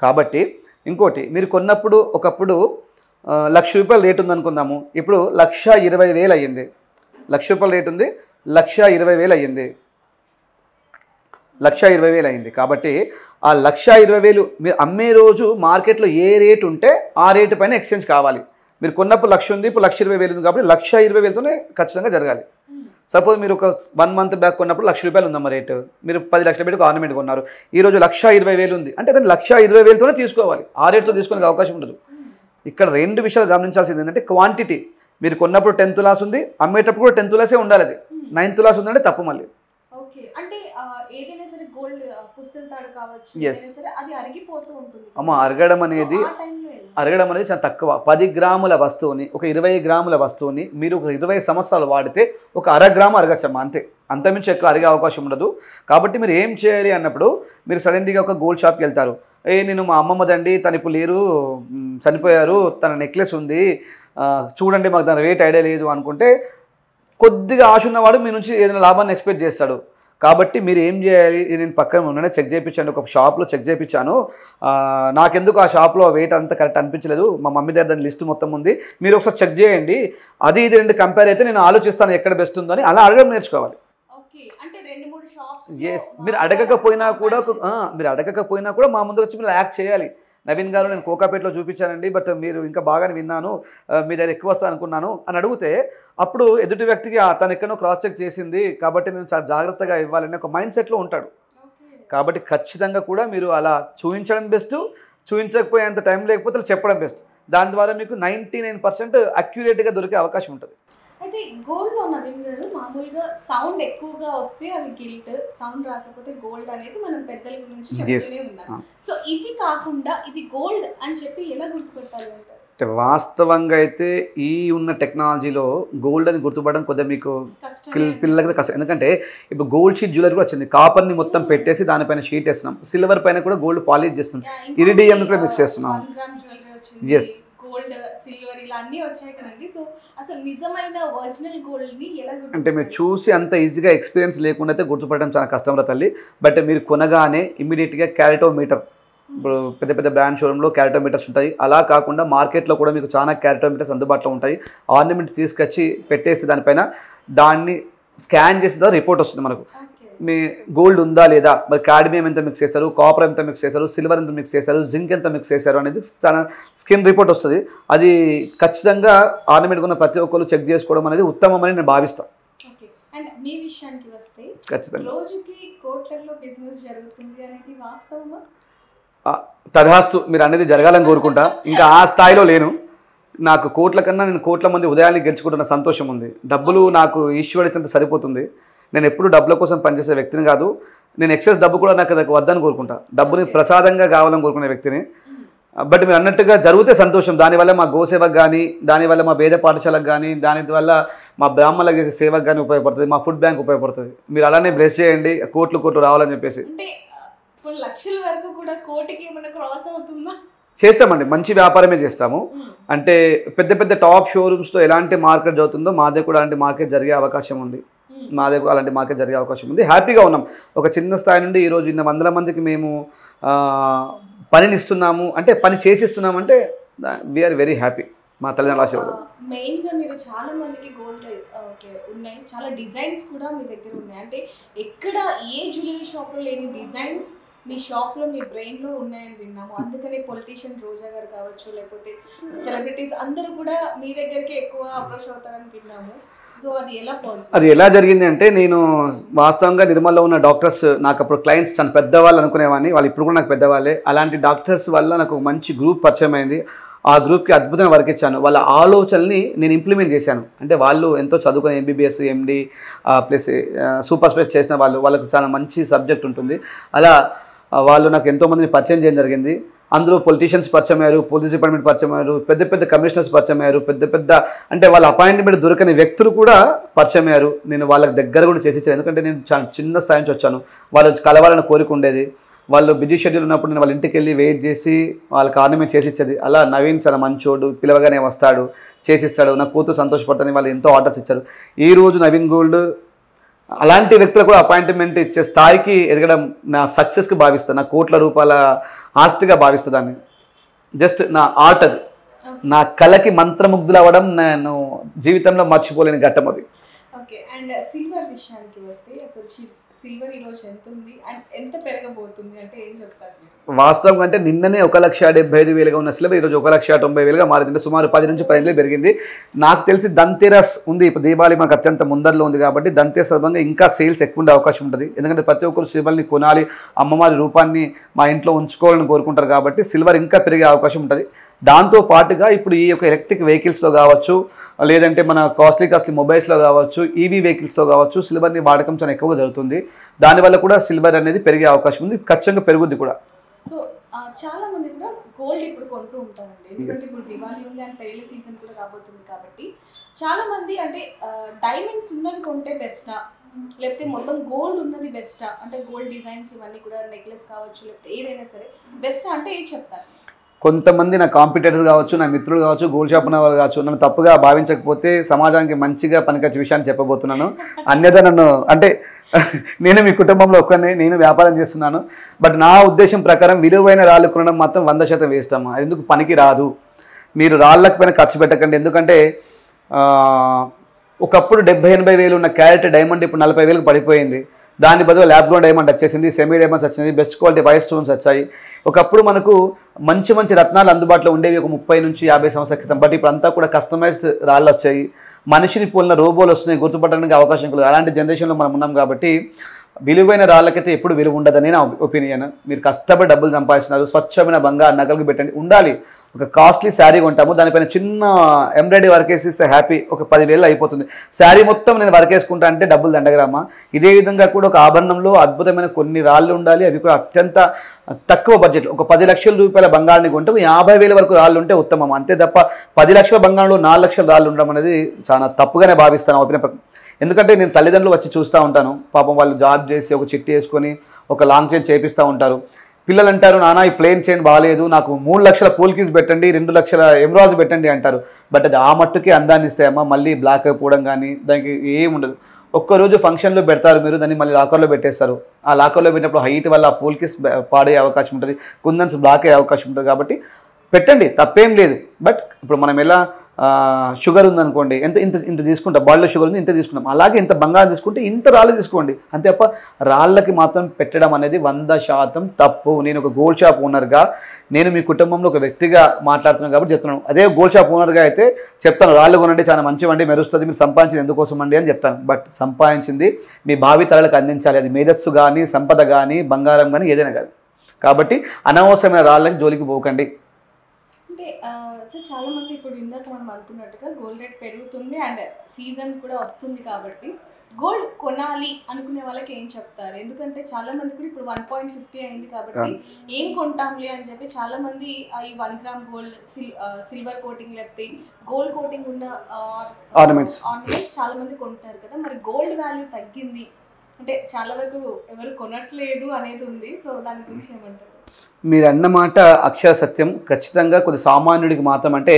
కాబట్టి ఇంకోటి, మీరు కొన్నప్పుడు ఒకప్పుడు ₹1,00,000 రేటు ఉంది అనుకుందాము, ఇప్పుడు 1,20,000 అయ్యింది. ₹1,00,000 రేటు ఉంది, 1,20,000 అయ్యింది, 1,20,000 అయింది. కాబట్టి ఆ 1,20,000 మీరు అమ్మే రోజు మార్కెట్లో ఏ రేటు ఉంటే ఆ రేటు పైన ఎక్స్చేంజ్ కావాలి. మీరు కొన్నప్పుడు 1,00,000 ఉంది, ఇప్పుడు 1,20,000 ఉంది, కాబట్టి 1,20,000తోనే ఖచ్చితంగా జరగాలి. సపోజ్ మీరు ఒక 1 month బ్యాక్ కొన్నప్పుడు ₹1,00,000 ఉందమ్మ రేటు, మీరు 10 లక్షలు పెట్టి ఒక ఆర్నమెంట్ కొన్నారు, ఈరోజు 1,20,000 ఉంది అంటే దాన్ని 1,20,000తోనే తీసుకోవాలి, ఆ రేటుతో తీసుకోవడానికి అవకాశం ఉండదు. ఇక్కడ 2 విషయాలు గమనించాల్సింది ఏంటంటే క్వాంటిటీ. మీరు కొన్నప్పుడు 10 తులాస్ ఉంది, అమ్మేటప్పుడు కూడా 10 తులాసే ఉండాలి, అది 9 తులాస్ ఉందంటే తప్పు మళ్ళీ. ఓకే. అంటే ఏదైనా సరే గోల్డ్ పుస్తల తాడు కావచ్చు, సరే అది అరిగిపోతూ ఉంటుంది అమ్మ. అరగడం అనేది చాలా తక్కువ. 10 గ్రాముల వస్తువుని, ఒక 20 గ్రాముల వస్తువుని మీరు ఒక 20 సంవత్సరాలు వాడితే ఒక 1/2 గ్రాము అరగచ్చమ్మా, అంతే. అంతమించి ఎక్కువ అరిగే అవకాశం ఉండదు. కాబట్టి మీరు ఏం చేయాలి అన్నప్పుడు, మీరు సడన్గా ఒక గోల్డ్ షాప్కి వెళ్తారు, నేను మా అమ్మమ్మదండి తను ఇప్పుడు లేరు, చనిపోయారు, తన నెక్లెస్ ఉంది చూడండి మాకు దాని రేట్ ఐడియా లేదు అనుకుంటే కొద్దిగా ఆశ ఉన్నవాడు మీ నుంచి ఏదైనా లాభాన్ని ఎక్స్పెక్ట్ చేస్తాడు. కాబట్టి మీరు ఏం చేయాలి, నేను పక్కన మొన్ననే చెక్ చేయించాను, ఒక షాప్లో చెక్ చేయించాను, నాకెందుకు ఆ షాప్లో వెయిట్ అంత కరెక్ట్ అనిపించలేదు, మా మమ్మీ దగ్గర దాని లిస్ట్ మొత్తం ఉంది, మీరు ఒకసారి చెక్ చేయండి, అది ఇది 2 కంపేర్ అయితే నేను ఆలోచిస్తాను ఎక్కడ బెస్ట్ ఉందో అని. అలా అడగడం నేర్చుకోవాలి. మీరు అడగకపోయినా కూడా మా ముందు వచ్చి మీరు యాక్ట్ చేయాలి. నవీన్ గారు నేను కోకాపేటలో చూపించానండి, బట్ మీరు ఇంకా బాగానే విన్నాను, మీ దగ్గర ఎక్కువ వస్తా అనుకున్నాను అని అడిగితే అప్పుడు ఎదుటి వ్యక్తికి తను ఎక్కడో క్రాస్ చెక్ చేసింది కాబట్టి నేను చాలా జాగ్రత్తగా ఇవ్వాలని ఒక మైండ్ సెట్లో ఉంటాడు. కాబట్టి ఖచ్చితంగా కూడా మీరు అలా చూపించడం బెస్ట్, చూపించకపోయేంత టైం లేకపోతే చెప్పడం బెస్ట్. దాని ద్వారా మీకు 99% అక్యురేట్గా దొరికే అవకాశం ఉంటుంది. అయితే గోల్డ్లో నవీన్ గారు మామూలుగా సౌండ్ ఎక్కువగా వస్తే అది గిల్ట్, సౌండ్ రాకపోతే గోల్డ్ అనేది మనం పెద్దల గురించి చెప్తూనే ఉన్నాం. సో ఇవి కాకుండా ఇది గోల్డ్ అని చెప్పి ఎలా గుర్తుపెట్టాలి అంటారు? వాస్తవంగా అయితే ఈ ఉన్న టెక్నాలజీలో గోల్డ్ అని గుర్తుపడడం కొద్దిగా మీకు పిల్లలకి కష్టం. ఎందుకంటే ఇప్పుడు గోల్డ్ షీట్ జ్యువెలరీ వచ్చింది, కాపర్ని మొత్తం పెట్టేసి దానిపైన షీట్ వేస్తున్నాం, సిల్వర్ పైన కూడా గోల్డ్ పాలిష్ చేస్తున్నాం, ఇరిడియం కూడా మిక్స్ చేస్తున్నాం. ఎస్, గోల్డ్, సిల్వర్ ఇలా అన్నీ వచ్చాయి కదండి. సో అసలు నిజమైన ఒరిజినల్ గోల్డ్ని ఎలా అంటే మీరు చూసి అంత ఈజీగా ఎక్స్పీరియన్స్ లేకుండా అయితే గుర్తుపడడం చాలా కష్టం రా తల్లి. బట్ మీరు కొనగానే ఇమ్మీడియట్గా క్యారెటోమీటర్, ఇప్పుడు పెద్ద పెద్ద బ్రాండ్ షోరూంలో క్యారెటోమీటర్స్ ఉంటాయి, అలా కాకుండా మార్కెట్లో కూడా మీకు చాలా క్యారెటోమీటర్స్ అందుబాటులో ఉంటాయి. ఆర్నమెంట్ తీసుకొచ్చి పెట్టేస్తే దానిపైన దాన్ని స్కాన్ చేసిన తర్వాత రిపోర్ట్ వస్తుంది మనకు. మీ గోల్డ్ ఉందా లేదా, మరి కాడ్మియం ఎంత మిక్స్ చేశారు, కాపర్ ఎంత మిక్స్ చేశారు, సిల్వర్ ఎంత మిక్స్ చేశారు, జింక్ ఎంత మిక్స్ చేశారు అనేది చాలా స్కిన్ రిపోర్ట్ వస్తుంది. అది ఖచ్చితంగా ఆర్నమెంట్ ఉన్న ప్రతి ఒక్కరు చెక్ చేసుకోవడం అనేది ఉత్తమమని నేను భావిస్తాను. ఓకే. అండ్ మీ విషయానికి వస్తే ఖచ్చితంగా రోజుకి కోట్లలో బిజినెస్ జరుగుతుంది అనేది వాస్తవమా? తదాస్తు, మీరు అనేది జరగాలని కోరుకుంటా. ఇంకా ఆ స్థాయిలో లేను. నాకు కోట్ల కన్నా నేను కోట్ల మంది ఉదయాన్ని గెలుచుకుంటున్న సంతోషం ఉంది. డబ్బులు నాకు ఈశ్వరుడితో సరిపోతుంది. నేను ఎప్పుడు డబ్బుల కోసం పనిచేసే వ్యక్తిని కాదు. నేను ఎక్సెస్ డబ్బు కూడా నాకు వద్దని కోరుకుంటా. డబ్బుని ప్రసాదంగా కావాలని కోరుకునే వ్యక్తిని. బట్ మీరు అన్నట్టుగా జరిగితే సంతోషం. దానివల్ల మా గోసేవకు కానీ, దానివల్ల మా వేద పాఠశాలకు కానీ, దానివల్ల మా బ్రాహ్మణులకు చేసే సేవకు కానీ ఉపయోగపడుతుంది, మా ఫుడ్ బ్యాంక్ ఉపయోగపడుతుంది. మీరు అలానే బ్లెస్ చేయండి, కోట్లు రావాలని చెప్పేసి. అంటే కొన్ని లక్షల వరకు కూడా కోటికి ఏమైనా క్రాస్ అవుతుందా? చేస్తామండి, మంచి వ్యాపారమే చేస్తాము. అంటే పెద్ద టాప్ షోరూమ్స్తో ఎలాంటి మార్కెట్ జరుగుతుందో మాదే కూడా అలాంటి మార్కెట్ జరిగే అవకాశం ఉంది. మాదే కూడా అలాంటి మార్కెట్ జరిగే అవకాశం ఉంది. హ్యాపీగా ఉన్నాం. ఒక చిన్న స్థాయి నుండి ఈరోజు 100 మందికి మేము పనిని ఇస్తున్నాము, అంటే పని చేసిస్తున్నాము అంటే వీఆర్ వెరీ హ్యాపీ. మా తల్లిదండ్రుల ఆశీర్వాదం. మెయిన్గా మీరు చాలా మందికి గోల్డ్ ఉన్నాయి, చాలా డిజైన్స్ కూడా మీ దగ్గర ఉన్నాయి. అంటే ఎక్కడ ఏ జ్యువెలరీ షాప్లో లేని డిజైన్స్ మీ షాప్లో, మీ బ్రెయిన్లో ఉన్నాయని విన్నాము. అందుకనే పొలిటీషియన్ రోజా గారు కావచ్చు, లేకపోతే సెలబ్రిటీస్ అందరూ కూడా మీ దగ్గరికి ఎక్కువ అప్రోచ్ అవుతారని విన్నాము. సో అది ఎలా పాసిబుల్? అది ఎలా జరిగింది అంటే, నేను వాస్తవంగా నిర్మల్లో ఉన్న డాక్టర్స్ నాకు అప్పుడు క్లయింట్స్ చాలా పెద్దవాళ్ళు అనుకునేవాడిని. వాళ్ళు ఇప్పుడు కూడా నాకు పెద్దవాళ్ళే. అలాంటి డాక్టర్స్ వల్ల నాకు మంచి గ్రూప్ పరిచయం అయింది. ఆ గ్రూప్కి అద్భుతంగా వర్క్ ఇచ్చాను. వాళ్ళ ఆలోచనల్ని నేను ఇంప్లిమెంట్ చేశాను. అంటే వాళ్ళు ఎంతో చదువుకుని ఎంబీబీఎస్, ఎండి ప్లస్ సూపర్ స్పెషల్ చేసిన వాళ్ళకు చాలా మంచి సబ్జెక్ట్ ఉంటుంది. అలా వాళ్ళు నాకు ఎంతోమందిని పరిచయం చేయడం జరిగింది. అందులో పొలిటీషియన్స్ పరిచయం అయ్యారు, పోలీస్ డిపార్ట్మెంట్ పరిచయం అయ్యారు, పెద్ద కమిషనర్స్ పరిచయం అయ్యారు, పెద్ద అంటే వాళ్ళ అపాయింట్మెంట్ దొరకని వ్యక్తులు కూడా పరిచయం అయ్యారు. నేను వాళ్ళకి దగ్గర కూడా చేసి ఇచ్చాను. ఎందుకంటే నేను చాలా చిన్న స్థాయి నుంచి వచ్చాను. వాళ్ళు కలవాలని కోరిక ఉండేది. వాళ్ళు బిజీ షెడ్యూల్ ఉన్నప్పుడు నేను వాళ్ళ ఇంటికి వెళ్ళి వెయిట్ చేసి వాళ్ళకి ఆర్నమెంట్ చేసి ఇచ్చేది. అలా నవీన్ చాలా మంచోడు, పిలవగానే వస్తాడు, చేసిస్తాడు, నా కూతురు సంతోషపడతాను. వాళ్ళు ఎంతో ఆర్డర్స్ ఇచ్చారు. ఈరోజు నవీన్ గోల్డ్ అలాంటి వ్యక్తులు కూడా అపాయింట్మెంట్ ఇచ్చే స్థాయికి ఎదగడం నా సక్సెస్కి భావిస్తాను. నా కోట్ల రూపాయల ఆస్తిగా భావిస్తాను దాన్ని. జస్ట్ నా ఆర్ట్ అది, నా కళకి మంత్రముగ్ధులు అవ్వడం నేను జీవితంలో మర్చిపోలేని ఘట్టం అది. ఓకే. అండ్ సిల్వర్ విషయానికి వస్తే అసలు సిల్వర్ ఈరోజు ఎంత ఉంది అండ్ ఎంత పెరగబోతుంది అంటే ఏం చెప్తారు? వాస్తవం అంటే నిన్ననే 1,75,000 ఉన్న సిల్వర్ ఈరోజు 1,90,000 మారింది. సుమారు 10 నుంచి 15 పెరిగింది. నాకు తెలిసి ధన్తెరస్ ఉంది, ఇప్పుడు దీపావళి మనకు అత్యంత ముందరలో ఉంది కాబట్టి ధన్తెరస్ సందర్భంగా ఇంకా సేల్స్ ఎక్కువ ఉండే అవకాశం ఉంటుంది. ఎందుకంటే ప్రతి ఒక్కరు సిల్వర్ని కొనాలి, అమ్మవారి రూపాన్ని మా ఇంట్లో ఉంచుకోవాలని కోరుకుంటారు కాబట్టి సిల్వర్ ఇంకా పెరిగే అవకాశం ఉంటుంది. దాంతో పాటుగా ఇప్పుడు ఈ యొక్క ఎలక్ట్రిక్ వెహికల్స్లో కావచ్చు, లేదంటే మన కాస్ట్లీ మొబైల్స్లో కావచ్చు, ఈవీ వెహికల్స్లో కావచ్చు సిల్వర్ని వాడకం చాలా ఎక్కువగా జరుగుతుంది. దానివల్ల కూడా సిల్వర్ అనేది పెరిగే అవకాశం ఉంది, ఖచ్చితంగా పెరుగుద్ది కూడా. సో చాలా మంది కూడా గోల్డ్ ఇప్పుడు కొంటూ ఉంటారండి. ఎందుకంటే ఇప్పుడు దివాళీ ఉంది అండ్ పెళ్లి సీజన్ కూడా రాబోతుంది కాబట్టి చాలా మంది అంటే డైమండ్స్ ఉన్నవి కొంటే బెస్టా, లేకపోతే మొత్తం గోల్డ్ ఉన్నది బెస్టా, అంటే గోల్డ్ డిజైన్స్ ఇవన్నీ కూడా నెక్లెస్ కావచ్చు లేకపోతే ఏదైనా సరే బెస్టా అంటే ఏం చెప్తారు? కొంతమంది నా కాంపిటేటర్స్ కావచ్చు, నా మిత్రులు కావచ్చు, గోల్డ్ షాప్ ఉన్న వాళ్ళు కావచ్చు, నన్ను తప్పుగా భావించకపోతే సమాజానికి మంచిగా పనికొచ్చే విషయాన్ని చెప్పబోతున్నాను. అన్యదా నన్ను అంటే నేను మీ కుటుంబంలో ఒక్కనే, నేను వ్యాపారం చేస్తున్నాను. బట్ నా ఉద్దేశం ప్రకారం విలువైన రాళ్ళు కొనడం మాత్రం 100% వేస్ట్ అమ్మా. ఎందుకు పనికి రాదు. మీరు రాళ్ళకు పైన ఖర్చు పెట్టకండి. ఎందుకంటే ఒకప్పుడు 70-80 వేలు ఉన్న క్యారెట్ డైమండ్ ఇప్పుడు 40 వేలకు పడిపోయింది. దాని బదులు ల్యాబ్ గ్రౌండ్ డైమండ్ వచ్చేసింది, సెమీ డైమండ్స్ వచ్చింది, బెస్ట్ క్వాలిటీ వైట్ స్టోన్స్ వచ్చాయి. ఒకప్పుడు మనకు మంచి రత్నాలు అందుబాటులో ఉండేవి ఒక 30 నుంచి 50 సంవత్సరాల క్రితం. బట్ ఇప్పుడు అంతా కూడా కస్టమైజ్ రాళ్ళు వచ్చాయి, మనిషిని పోలిన రోబోలు వస్తున్నాయి, గుర్తుపట్టడానికి అవకాశం కలదు. అలాంటి జనరేషన్లో మనం ఉన్నాం కాబట్టి విలువైన రాళ్ళకైతే ఎప్పుడు విలువ ఉండదని నా ఒపీనియన్. మీరు కష్టపడి డబ్బులు సంపాదిస్తున్నారు, స్వచ్ఛమైన బంగారు నగలకు పెట్టండి. ఉండాలి, ఒక కాస్ట్లీ శారీ కొంటాము, దానిపైన చిన్న ఎంబ్రాయిడరీ వర్క్ వేసిస్తే హ్యాపీ, ఒక 10,000 అయిపోతుంది. శారీ మొత్తం నేను వర్క్ వేసుకుంటా అంటే డబ్బులు దండగరామా. ఇదే విధంగా కూడా ఒక ఆభరణంలో అద్భుతమైన కొన్ని రాళ్ళు ఉండాలి, అవి కూడా అత్యంత తక్కువ బడ్జెట్. ఒక 10 లక్షల రూపాయల బంగారాన్ని కొంటే 50,000 వరకు రాళ్ళు ఉంటే ఉత్తమం. అంతే తప్ప 10 లక్షల బంగారంలో 4 లక్షల రాళ్ళు ఉండడం అనేది చాలా తప్పుగానే భావిస్తాను ఒపీనియన్. ఎందుకంటే నేను తల్లిదండ్రులు వచ్చి చూస్తూ ఉంటాను, పాపం వాళ్ళు జాబ్ చేసి ఒక చిట్టి వేసుకొని ఒక లాంగ్ చైన్ చేపిస్తూ ఉంటారు. పిల్లలు అంటారు, నాన్న ఈ ప్లేన్ చైన్ బాగాలేదు, నాకు 3 లక్షల పూల్కీస్ పెట్టండి, 2 లక్షల ఎమరాల్స్ పెట్టండి అంటారు. బట్ అది ఆ మట్టుకే అందాన్ని ఇస్తాయమ్మా, మళ్ళీ బ్లాక్ అయిపోవడం కానీ దానికి ఏముండదు. ఒక్కరోజు ఫంక్షన్లో పెడతారు, మీరు దాన్ని మళ్ళీ లాకర్లో పెట్టేస్తారు. ఆ లాకర్లో పెట్టినప్పుడు హైట్ వల్ల ఆ పూల్కీస్ పాడే అవకాశం ఉంటుంది, కుందన్స్ బ్లాక్ అయ్యే అవకాశం ఉంటుంది. కాబట్టి పెట్టండి, తప్పేం లేదు. బట్ ఇప్పుడు మనం ఎలా షుగర్ ఉందనుకోండి, ఇంత తీసుకుంటాం, బాడీలో షుగర్ ఉంది ఇంత తీసుకుంటాం. అలాగే ఇంత బంగారం తీసుకుంటే ఇంత రాళ్ళు తీసుకోండి అంతే తప్ప రాళ్ళకి మాత్రం పెట్టడం అనేది 100% తప్పు. నేను ఒక గోల్డ్ షాప్ ఓనర్గా, నేను మీ కుటుంబంలో ఒక వ్యక్తిగా మాట్లాడుతున్నాను కాబట్టి చెప్తున్నాను. అదే గోల్డ్ షాప్ ఓనర్గా అయితే చెప్తాను, రాళ్ళు కొనండి చాలా మంచివండి, మెరుస్తుంది, మీరు సంపాదించింది ఎందుకోసం అండి అని చెప్తాను. బట్ సంపాదించింది మీ భావి తరాలకు అందించాలి. అది మేధస్సు కానీ, సంపద కానీ, బంగారం కానీ, ఏదైనా కానీ. కాబట్టి అనవసరమైన రాళ్ళకి జోలికి పోకండి. అంటే సో చాలా మంది ఇప్పుడు ఇందాక మనం అనుకున్నట్టుగా గోల్డ్ రేట్ పెరుగుతుంది అండ్ సీజన్ కూడా వస్తుంది కాబట్టి గోల్డ్ కొనాలి అనుకునే వాళ్ళకి ఏం చెప్తారు? ఎందుకంటే చాలా మంది కూడా ఇప్పుడు 1.50 అయింది కాబట్టి ఏం కొంటాంలే అని చెప్పి చాలా మంది ఈ 1 గ్రామ్ గోల్డ్, సిల్వర్ కోటింగ్ లేకపోతే గోల్డ్ కోటింగ్ ఉన్న ఆర్నమెంట్స్ చాలా మంది కొంటారు కదా. మరి గోల్డ్ వాల్యూ తగ్గింది అంటే చాలా వరకు ఎవరు కొనట్లేదు అనేది ఉంది. సో దాని గురించి ఏమంటారు? మీరు అన్నమాట అక్షర సత్యం. ఖచ్చితంగా కొద్ది సామాన్యుడికి మాత్రం, అంటే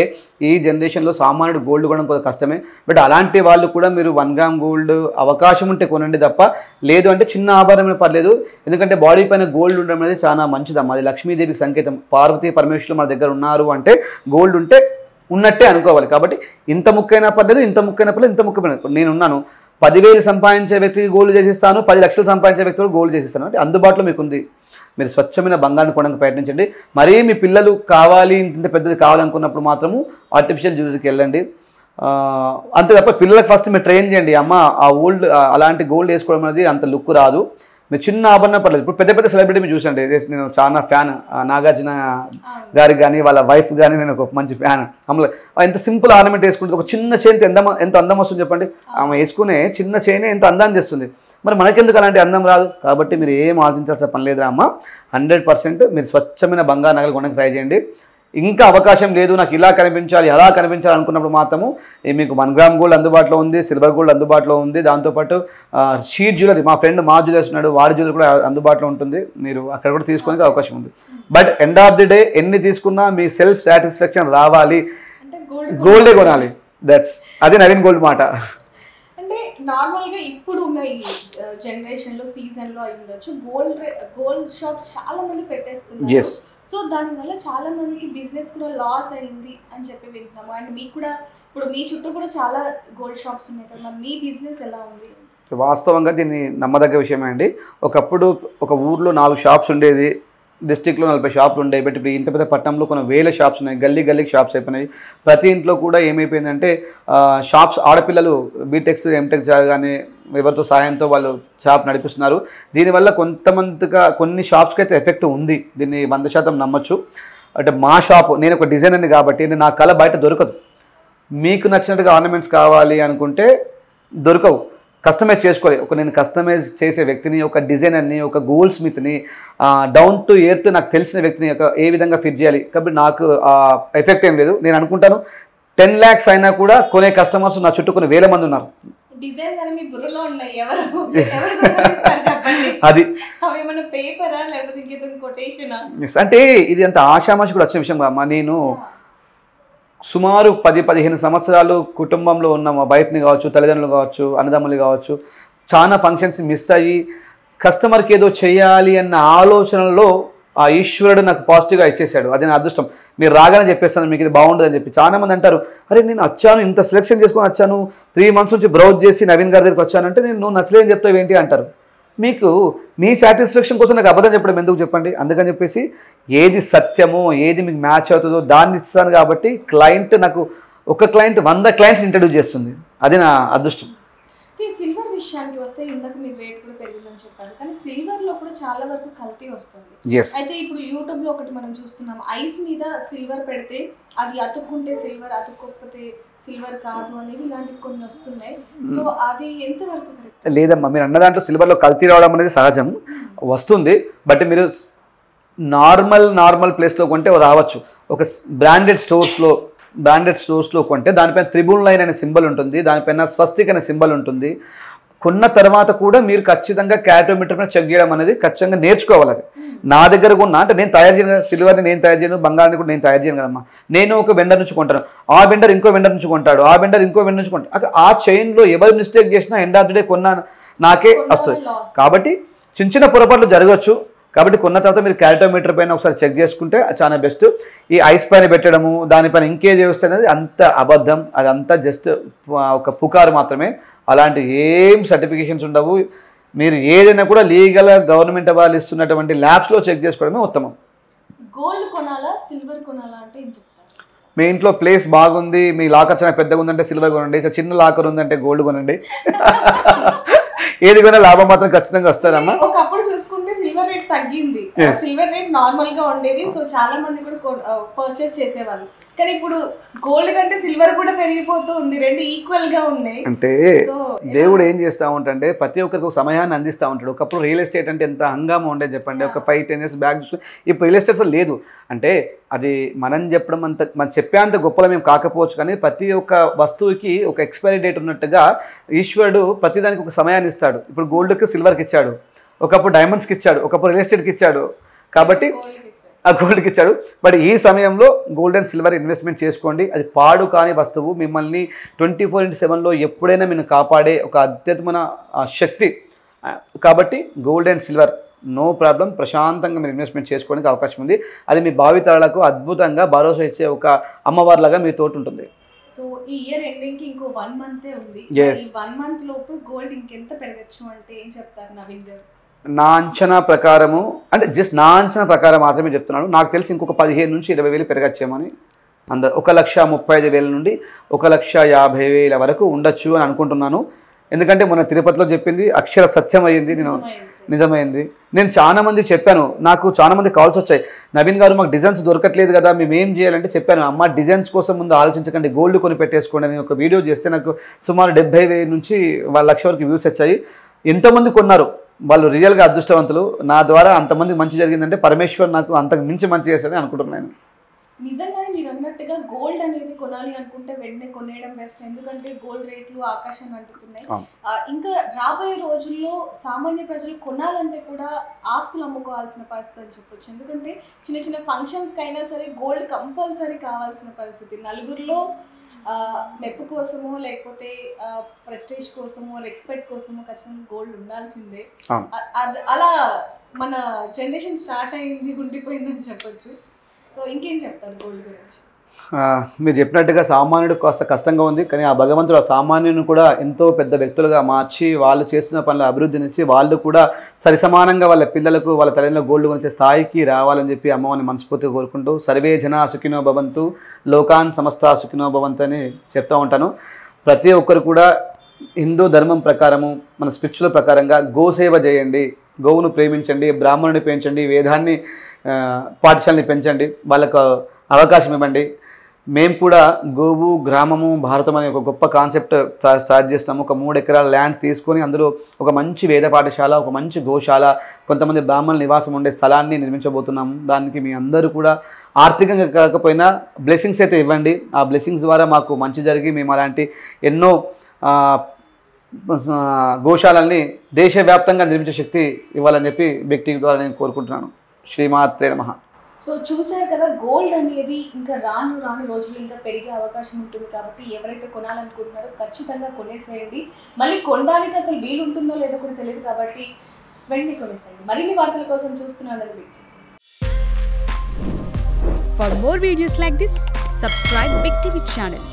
ఈ జనరేషన్లో సామాన్యుడు గోల్డ్ కొనడం కొద్దిగా కష్టమే. బట్ అలాంటి వాళ్ళు కూడా మీరు 1 గ్రామ్ గోల్డ్ అవకాశం ఉంటే కొనండి తప్ప, లేదు అంటే చిన్న ఆభరణమే పర్లేదు. ఎందుకంటే బాడీ పైన గోల్డ్ ఉండడం అనేది చాలా మంచిదమ్మా. అది లక్ష్మీదేవికి సంకేతం. పార్వతీ పరమేశ్వరులు మన దగ్గర ఉన్నారు అంటే గోల్డ్ ఉంటే ఉన్నట్టే అనుకోవాలి. కాబట్టి ఇంత ముక్కైనా పర్లేదు, ఇంత ముక్కైనా పర్లేదు, ఇంత ముక్కైనా. నేనున్నాను, 10,000 సంపాదించే వ్యక్తికి గోల్డ్ చేసిస్తాను, 10 లక్షలు సంపాదించే వ్యక్తికి గోల్డ్ చేసిస్తాను. అంటే అందుబాటులో మీకు ఉంది. మీరు స్వచ్ఛమైన బంగారాన్ని కొనడానికి ప్రయత్నించండి. మరీ మీ పిల్లలు కావాలి, ఇంత పెద్దది కావాలనుకున్నప్పుడు మాత్రము ఆర్టిఫిషియల్ జ్యువెలరీకి వెళ్ళండి. అంతే తప్ప పిల్లలకు ఫస్ట్ మీరు ట్రైన్ చేయండి. అమ్మ ఆ ఓల్డ్ అలాంటి గోల్డ్ వేసుకోవడం అనేది అంత లుక్ రాదు. మీరు చిన్న ఆభరణం పర్లేదు. ఇప్పుడు పెద్ద పెద్ద సెలబ్రిటీ మీరు చూసండి, నేను చాలా ఫ్యాన్ నాగార్జున గారికి కానీ వాళ్ళ వైఫ్ కానీ నేను ఒక మంచి ఫ్యాన్. అమ్మలో ఎంత సింపుల్ ఆర్నమెంట్ వేసుకుంటుంది. ఒక చిన్న చైన్ ఎంత అందం వస్తుంది చెప్పండి. ఆమె వేసుకునే చిన్న చైనే ఎంత అందం చేస్తుంది. మరి మనకెందుకు అలాంటి అందం రాదు? కాబట్టి మీరు ఏం ఆలోచించాల్సిన పని లేదురా అమ్మ. 100% మీరు స్వచ్ఛమైన బంగారు నగలు కొనడానికి ట్రై చేయండి. ఇంకా అవకాశం లేదు, నాకు ఇలా కనిపించాలి అలా కనిపించాలి అనుకున్నప్పుడు మాత్రము మీకు 1 గ్రామ్ గోల్డ్ అందుబాటులో ఉంది, సిల్వర్ గోల్డ్ అందుబాటులో ఉంది. దాంతోపాటు షీట్ జ్యువెలరీ, మా ఫ్రెండ్ మా జ్యువెలర్స్ ఉన్నాడు, వాడి జ్యువెలరీ కూడా అందుబాటులో ఉంటుంది. మీరు అక్కడ కూడా తీసుకోవడానికి అవకాశం ఉంది. But end of the day ఎన్ని తీసుకున్నా మీ సెల్ఫ్ సాటిస్ఫాక్షన్ రావాలి, గోల్డే కొనాలి. అదే నవీన్ గోల్డ్ మాట. అంటే నార్మల్గా ఇప్పుడు ఉన్న ఈ జనరేషన్లో సీజన్లో అయి ఉండొచ్చు గోల్డ్ షాప్స్ చాలా మంది పెట్టేసుకున్నారు. సో దానివల్ల చాలా మందికి బిజినెస్ కూడా లాస్ అయింది అని చెప్పి వింటున్నాము. అండ్ మీకు కూడా ఇప్పుడు మీ చుట్టూ కూడా చాలా గోల్డ్ షాప్స్ ఉన్నాయి కదా, మరి మీ బిజినెస్ ఎలా ఉంది? వాస్తవంగా దీన్ని నమ్మదగ్గ విషయమే అండి. ఒకప్పుడు ఒక ఊర్లో 4 షాప్స్ ఉండేది, డిస్టిక్లో 40 షాపులు ఉండేవి. బట్ ఇప్పుడు ఇంత పెద్ద పట్టణంలో కొన్ని వేల షాప్స్ ఉన్నాయి, గల్లీకి షాప్స్ అయిపోయినాయి. ప్రతి ఇంట్లో కూడా ఏమైపోయిందంటే షాప్స్, ఆడపిల్లలు బీటెక్స్ ఎంటెక్ కానీ ఎవరితో సాయంతో వాళ్ళు షాప్ నడిపిస్తున్నారు. దీనివల్ల కొన్ని షాప్స్కి అయితే ఎఫెక్ట్ ఉంది. దీన్ని 100% నమ్మచ్చు. అంటే మా షాపు, నేను ఒక డిజైనర్ని కాబట్టి నా కళ బయట దొరకదు. మీకు నచ్చినట్టుగా ఆర్నమెంట్స్ కావాలి అనుకుంటే దొరకవు, కస్టమైజ్ చేసుకోవాలి. నేను కస్టమైజ్ చేసే వ్యక్తిని, ఒక డిజైనర్ని, ఒక గోల్డ్ స్మిత్ని, డౌన్ టు ఎర్త్ నాకు తెలిసిన వ్యక్తిని ఏ విధంగా ఫిట్ చేయాలి. కాబట్టి నాకు ఎఫెక్ట్ ఏం లేదు. నేను అనుకుంటాను 10 lakhs అయినా కూడా కొనే కస్టమర్స్ నా చుట్టూ కొన్ని వేల మంది ఉన్నారు. అది అంటే ఇది అంత ఆషామాషి కూడా వచ్చే విషయం కాదమ్మా. నేను సుమారు 10-15 సంవత్సరాలు కుటుంబంలో ఉన్న మా వైఫ్ని కావచ్చు, తల్లిదండ్రులు కావచ్చు, అన్నదమ్ములు కావచ్చు, చాలా ఫంక్షన్స్ మిస్ అయ్యి కస్టమర్కి ఏదో చేయాలి అన్న ఆలోచనలో ఆ ఈశ్వరుడు నాకు పాజిటివ్గా ఇచ్చేసాడు. అది నా అదృష్టం. మీరు రాగానే చెప్పేస్తాను మీకు ఇది బాగుంటుందని చెప్పి. చాలామంది అంటారు, అరే నేను వచ్చాను, ఇంత సెలెక్షన్ చేసుకొని వచ్చాను, 3 months నుంచి బ్రౌజ్ చేసి నవీన్ గారి దగ్గరికి వచ్చానంటే నువ్వు నచ్చలేదని చెప్తావు ఏంటి అంటారు. మీకు మీ సాటిస్ఫాక్షన్ కోసం నాకు అబద్ధం చెప్పడం ఎందుకు చెప్పండి. అందుకని చెప్పేసి ఏది సత్యమో, ఏది మీకు మ్యాచ్ అవుతుందో దాన్ని ఇస్తాను. కాబట్టి నాకు ఒక క్లయింట్ 100 clients ఇంట్రడ్యూస్ చేస్తుంది. అది నా అదృష్టం. సిల్వర్ విషయానికి వస్తే ఇందాక మీరు రేట్ కూడా పెరిగిందని చెప్పారు, కానీ సిల్వర్ లో కూడా చాలా వరకు కల్తీ వస్తుంది. అయితే ఇప్పుడు యూట్యూబ్ లో ఒకటి మనం చూస్తున్నాం, ఐస్ మీద సిల్వర్ పెడితే అది అతుక్కుంటే సిల్వర్, అతుక్కోకపోతే సిల్వర్ కాదు అనేది ఇలాంటివి కొన్ని వస్తున్నాయి. సో అది ఎంతవరకు కరెక్ట్? లేదమ్మా, మీరు అన్న దాంట్లో సిల్వర్లో కల్తీ రావడం అనేది సహజం, వస్తుంది. బట్ మీరు నార్మల్ ప్లేస్లో కొంటే రావచ్చు. ఒక బ్రాండెడ్ స్టోర్స్లో కొంటే దానిపైన త్రిబుల్ లైన్ అనే సింబల్ ఉంటుంది, దానిపైన స్వస్తిక్ అనే సింబల్ ఉంటుంది. కొన్న తర్వాత కూడా మీరు ఖచ్చితంగా క్యాటోమీటర్ పైన చెక్ చేయడం అనేది ఖచ్చితంగా నేర్చుకోవాలి. అది నా దగ్గర కొన్నా అంటే నేను తయారు చేయను, సిల్వర్ని నేను తయారు చేయను, బంగారాన్ని కూడా నేను తయారు చేయను కదమ్మా. నేను ఒక వెండర్ నుంచి కొంటాను, ఆ వెండర్ ఇంకో వెండర్ నుంచి కొంటాడు, ఆ వెండర్ ఇంకో వెండర్ నుంచి కొంటాడు. అక్కడ ఆ చైన్లో ఎవరు మిస్టేక్ చేసినా ఎండ్ ఆఫ్ ది డే కొన్నా నాకే వస్తుంది. కాబట్టి చిన్న పొరపాట్లు జరగవచ్చు. కాబట్టి కొన్న తర్వాత మీరు క్యాల్టోమీటర్ పైన ఒకసారి చెక్ చేసుకుంటే చాలా బెస్ట్. ఈ ఐస్ పైన పెట్టడము దానిపైన ఇంకేజ్ వస్తుంది అనేది అంత అబద్ధం, అదంతా జస్ట్ ఒక పుకారు మాత్రమే. అలాంటి ఏం సర్టిఫికేషన్స్ ఉండవు. మీరు ఏదైనా కూడా లీగల్ గవర్నమెంట్ వాళ్ళు ఇస్తున్నటువంటి ల్యాబ్స్లో చెక్ చేసుకోవడమే ఉత్తమం. గోల్డ్ కొనాలా సిల్వర్ కొనాలా అంటే ఏం చెప్తారు? మీ ఇంట్లో ప్లేస్ బాగుంది, మీ లాకర్ చాలా పెద్దగా ఉందంటే సిల్వర్ కొనండి, చిన్న లాకర్ ఉందంటే గోల్డ్ కొనండి. ఏది కొన్నా లాభం మాత్రం ఖచ్చితంగా వస్తారమ్మా. ఒకప్పుడు చూసుకుంటే సిల్వర్ రేట్ తగ్గింది, సిల్వర్ రేట్ నార్మల్ గా ఉండేది, సో చాలా మంది కూడా పర్చేస్ చేసేవాళ్ళు. కానీ ఇప్పుడు గోల్డ్ కంటే సిల్వర్ కూడా పెరిగిపోతూ ఉంది, రెండు ఈక్వల్ గా ఉన్నాయి. అంటే దేవుడు ఏం చేస్తూ ఉంటాడంటే ప్రతి ఒక్కరికి ఒక సమయాన్ని అందిస్తూ ఉంటాడు. ఒకప్పుడు రియల్ ఎస్టేట్ అంటే ఎంత హంగామా ఉండేది చెప్పండి. ఒక 5-10 years బ్యాక్ ఇప్పుడు రియల్ ఎస్టేట్స్ లేదు. అంటే అది మనం చెప్పడం అంత మనం చెప్పేంత గొప్పలో మేము కాకపోవచ్చు, కానీ ప్రతి ఒక్క వస్తువుకి ఒక ఎక్స్పైరీ డేట్ ఉన్నట్టుగా ఈశ్వరుడు ప్రతిదానికి ఒక సమయాన్ని ఇస్తాడు. ఇప్పుడు గోల్డ్కి సిల్వర్కి ఇచ్చాడు, ఒకప్పుడు డైమండ్స్కి ఇచ్చాడు, ఒకప్పుడు రియల్ ఎస్టేట్కి ఇచ్చాడు, కాబట్టి ఆ గోల్డ్కి ఇచ్చాడు. బట్ ఈ సమయంలో గోల్డ్ అండ్ సిల్వర్ ఇన్వెస్ట్మెంట్ చేసుకోండి. అది పాడు కాని వస్తువు, మిమ్మల్ని 24/7లో ఎప్పుడైనా మీరు కాపాడే ఒక అత్యద్భుతమైన శక్తి. కాబట్టి gold and silver no problem, ప్రశాంతంగా మీరు ఇన్వెస్ట్మెంట్ చేసుకోవడానికి అవకాశం ఉంది. అది మీ భావితరాలకు అద్భుతంగా భరోసా ఇచ్చే ఒక అమ్మవారిలాగా మీ తోటి ఉంటుంది. సో ఈ ఇయర్ ఎండింగ్ కి ఇంకో 1 month ఉంది. ఈ 1 month లోపు గోల్డ్ ఇంకెంత పెరగచ్చు అంటే ఏం చెప్తారు నవీన్ గారు? నా అంచనా ప్రకారము, అంటే జస్ట్ నా అంచనా ప్రకారం మాత్రమే చెప్తున్నాను, నాకు తెలిసి ఇంకొక 15,000 నుంచి 20,000 పెరగచ్చేమని. 1,35,000 నుండి 1,50,000 వరకు ఉండొచ్చు అని అనుకుంటున్నాను. ఎందుకంటే మొన్న తిరుపతిలో చెప్పింది అక్షర సత్యం అయ్యింది, నిజమైంది. నేను చాలా మంది చెప్పాను, నాకు చాలా మంది కాల్స్ వచ్చాయి, నవీన్ గారు మాకు డిజైన్స్ దొరకట్లేదు కదా, మేము ఏం చేయాలంటే చెప్పాను, అమ్మ డిజైన్స్ కోసం ముందు ఆలోచించకండి, గోల్డ్ కొని పెట్టేసుకోండి. నేను ఒక వీడియో చేస్తే నాకు సుమారు 70,000 నుంచి 1,00,000 వరకు వ్యూస్ వచ్చాయి. ఎంతమంది కొన్నారు, వాళ్ళు రియల్గా అదృష్టవంతులు. నా ద్వారా అంతమంది మంచి జరిగిందంటే పరమేశ్వర్ నాకు అంతకు మించి మంచి చేస్తారని అనుకుంటున్నాను. నిజంగానే మీరు అన్నట్టుగా గోల్డ్ అనేది కొనాలి అనుకుంటే వెంటనే కొనేయడం బెస్ట్, ఎందుకంటే గోల్డ్ రేట్లు ఆకాశాన్ని అంటుతున్నాయి. ఇంకా రాబోయే రోజుల్లో సామాన్య ప్రజలు కొనాలంటే కూడా ఆస్తులు అమ్ముకోవాల్సిన పరిస్థితి అని చెప్పొచ్చు. ఎందుకంటే చిన్న చిన్న ఫంక్షన్స్కి అయినా సరే గోల్డ్ కంపల్సరీ కావాల్సిన పరిస్థితి. నలుగురిలో మెప్పు కోసమో లేకపోతే ప్రెస్టేజ్ కోసమో రెస్పెక్ట్ కోసమో ఖచ్చితంగా గోల్డ్ ఉండాల్సిందే. అలా మన జనరేషన్ స్టార్ట్ అయింది, ఉండిపోయిందని చెప్పొచ్చు. సో ఇంకేం చెప్తారు గోల్డ్ గురించి? మీరు చెప్పినట్టుగా సామాన్యుడు కాస్త కష్టంగా ఉంది, కానీ ఆ భగవంతుడు ఆ సామాన్యుని కూడా ఎంతో పెద్ద వ్యక్తులుగా మార్చి వాళ్ళు చేస్తున్న పనుల అభివృద్ధి నుంచి వాళ్ళు కూడా సరిసమానంగా వాళ్ళ పిల్లలకు వాళ్ళ తల్లిదండ్రులకు గోల్డ్ గురించి స్థాయికి రావాలని చెప్పి అమ్మవారిని మనస్ఫూర్తిగా కోరుకుంటూ సర్వే జన సుఖినో భవంతు లోకాన్ సమస్త సుఖినో భవంతు అని చెప్తూ ఉంటాను. ప్రతి ఒక్కరు కూడా హిందూ ధర్మం ప్రకారము మన స్పిరిచువల్ ప్రకారంగా గోసేవ చేయండి, గోవును ప్రేమించండి, బ్రాహ్మణుని పెంచండి, వేదాన్ని పాఠశాలని పెంచండి, వాళ్ళకు అవకాశం ఇవ్వండి. మేము కూడా గోవు గ్రామము భారతం అనే ఒక గొప్ప కాన్సెప్ట్ స్టార్ట్ చేస్తున్నాము. ఒక 3 ఎకరాల ల్యాండ్ తీసుకొని అందులో ఒక మంచి వేద పాఠశాల, ఒక మంచి గోశాల, కొంతమంది బ్రాహ్మణుల నివాసం ఉండే స్థలాన్ని నిర్మించబోతున్నాము. దానికి మీ అందరూ కూడా ఆర్థికంగా కాకపోయినా బ్లెస్సింగ్స్ అయితే ఇవ్వండి. ఆ బ్లెస్సింగ్స్ ద్వారా మాకు మంచి జరిగి మేము అలాంటి ఎన్నో గోశాలల్ని దేశవ్యాప్తంగా నిర్మించే శక్తి ఇవ్వాలని చెప్పి వ్యక్తి ద్వారా నేను కోరుకుంటున్నాను. శ్రీమాత్రే నమః. సో చూసారు కదా, గోల్డ్ అనేది ఇంకా రాను రాను రోజులు ఇంకా పెరిగే అవకాశం ఉంటుంది. కాబట్టి ఎవరైతే కొనాలనుకుంటున్నారో ఖచ్చితంగా కొనేసేయండి. మళ్ళీ కొనడానికి అసలు వీలు ఉంటుందో లేదో కూడా తెలియదు, కాబట్టి వెంటనే కొనేసేయండి. మరిన్ని వార్తల కోసం చూస్తున్నాను. For more videos like this, subscribe Big TV channel.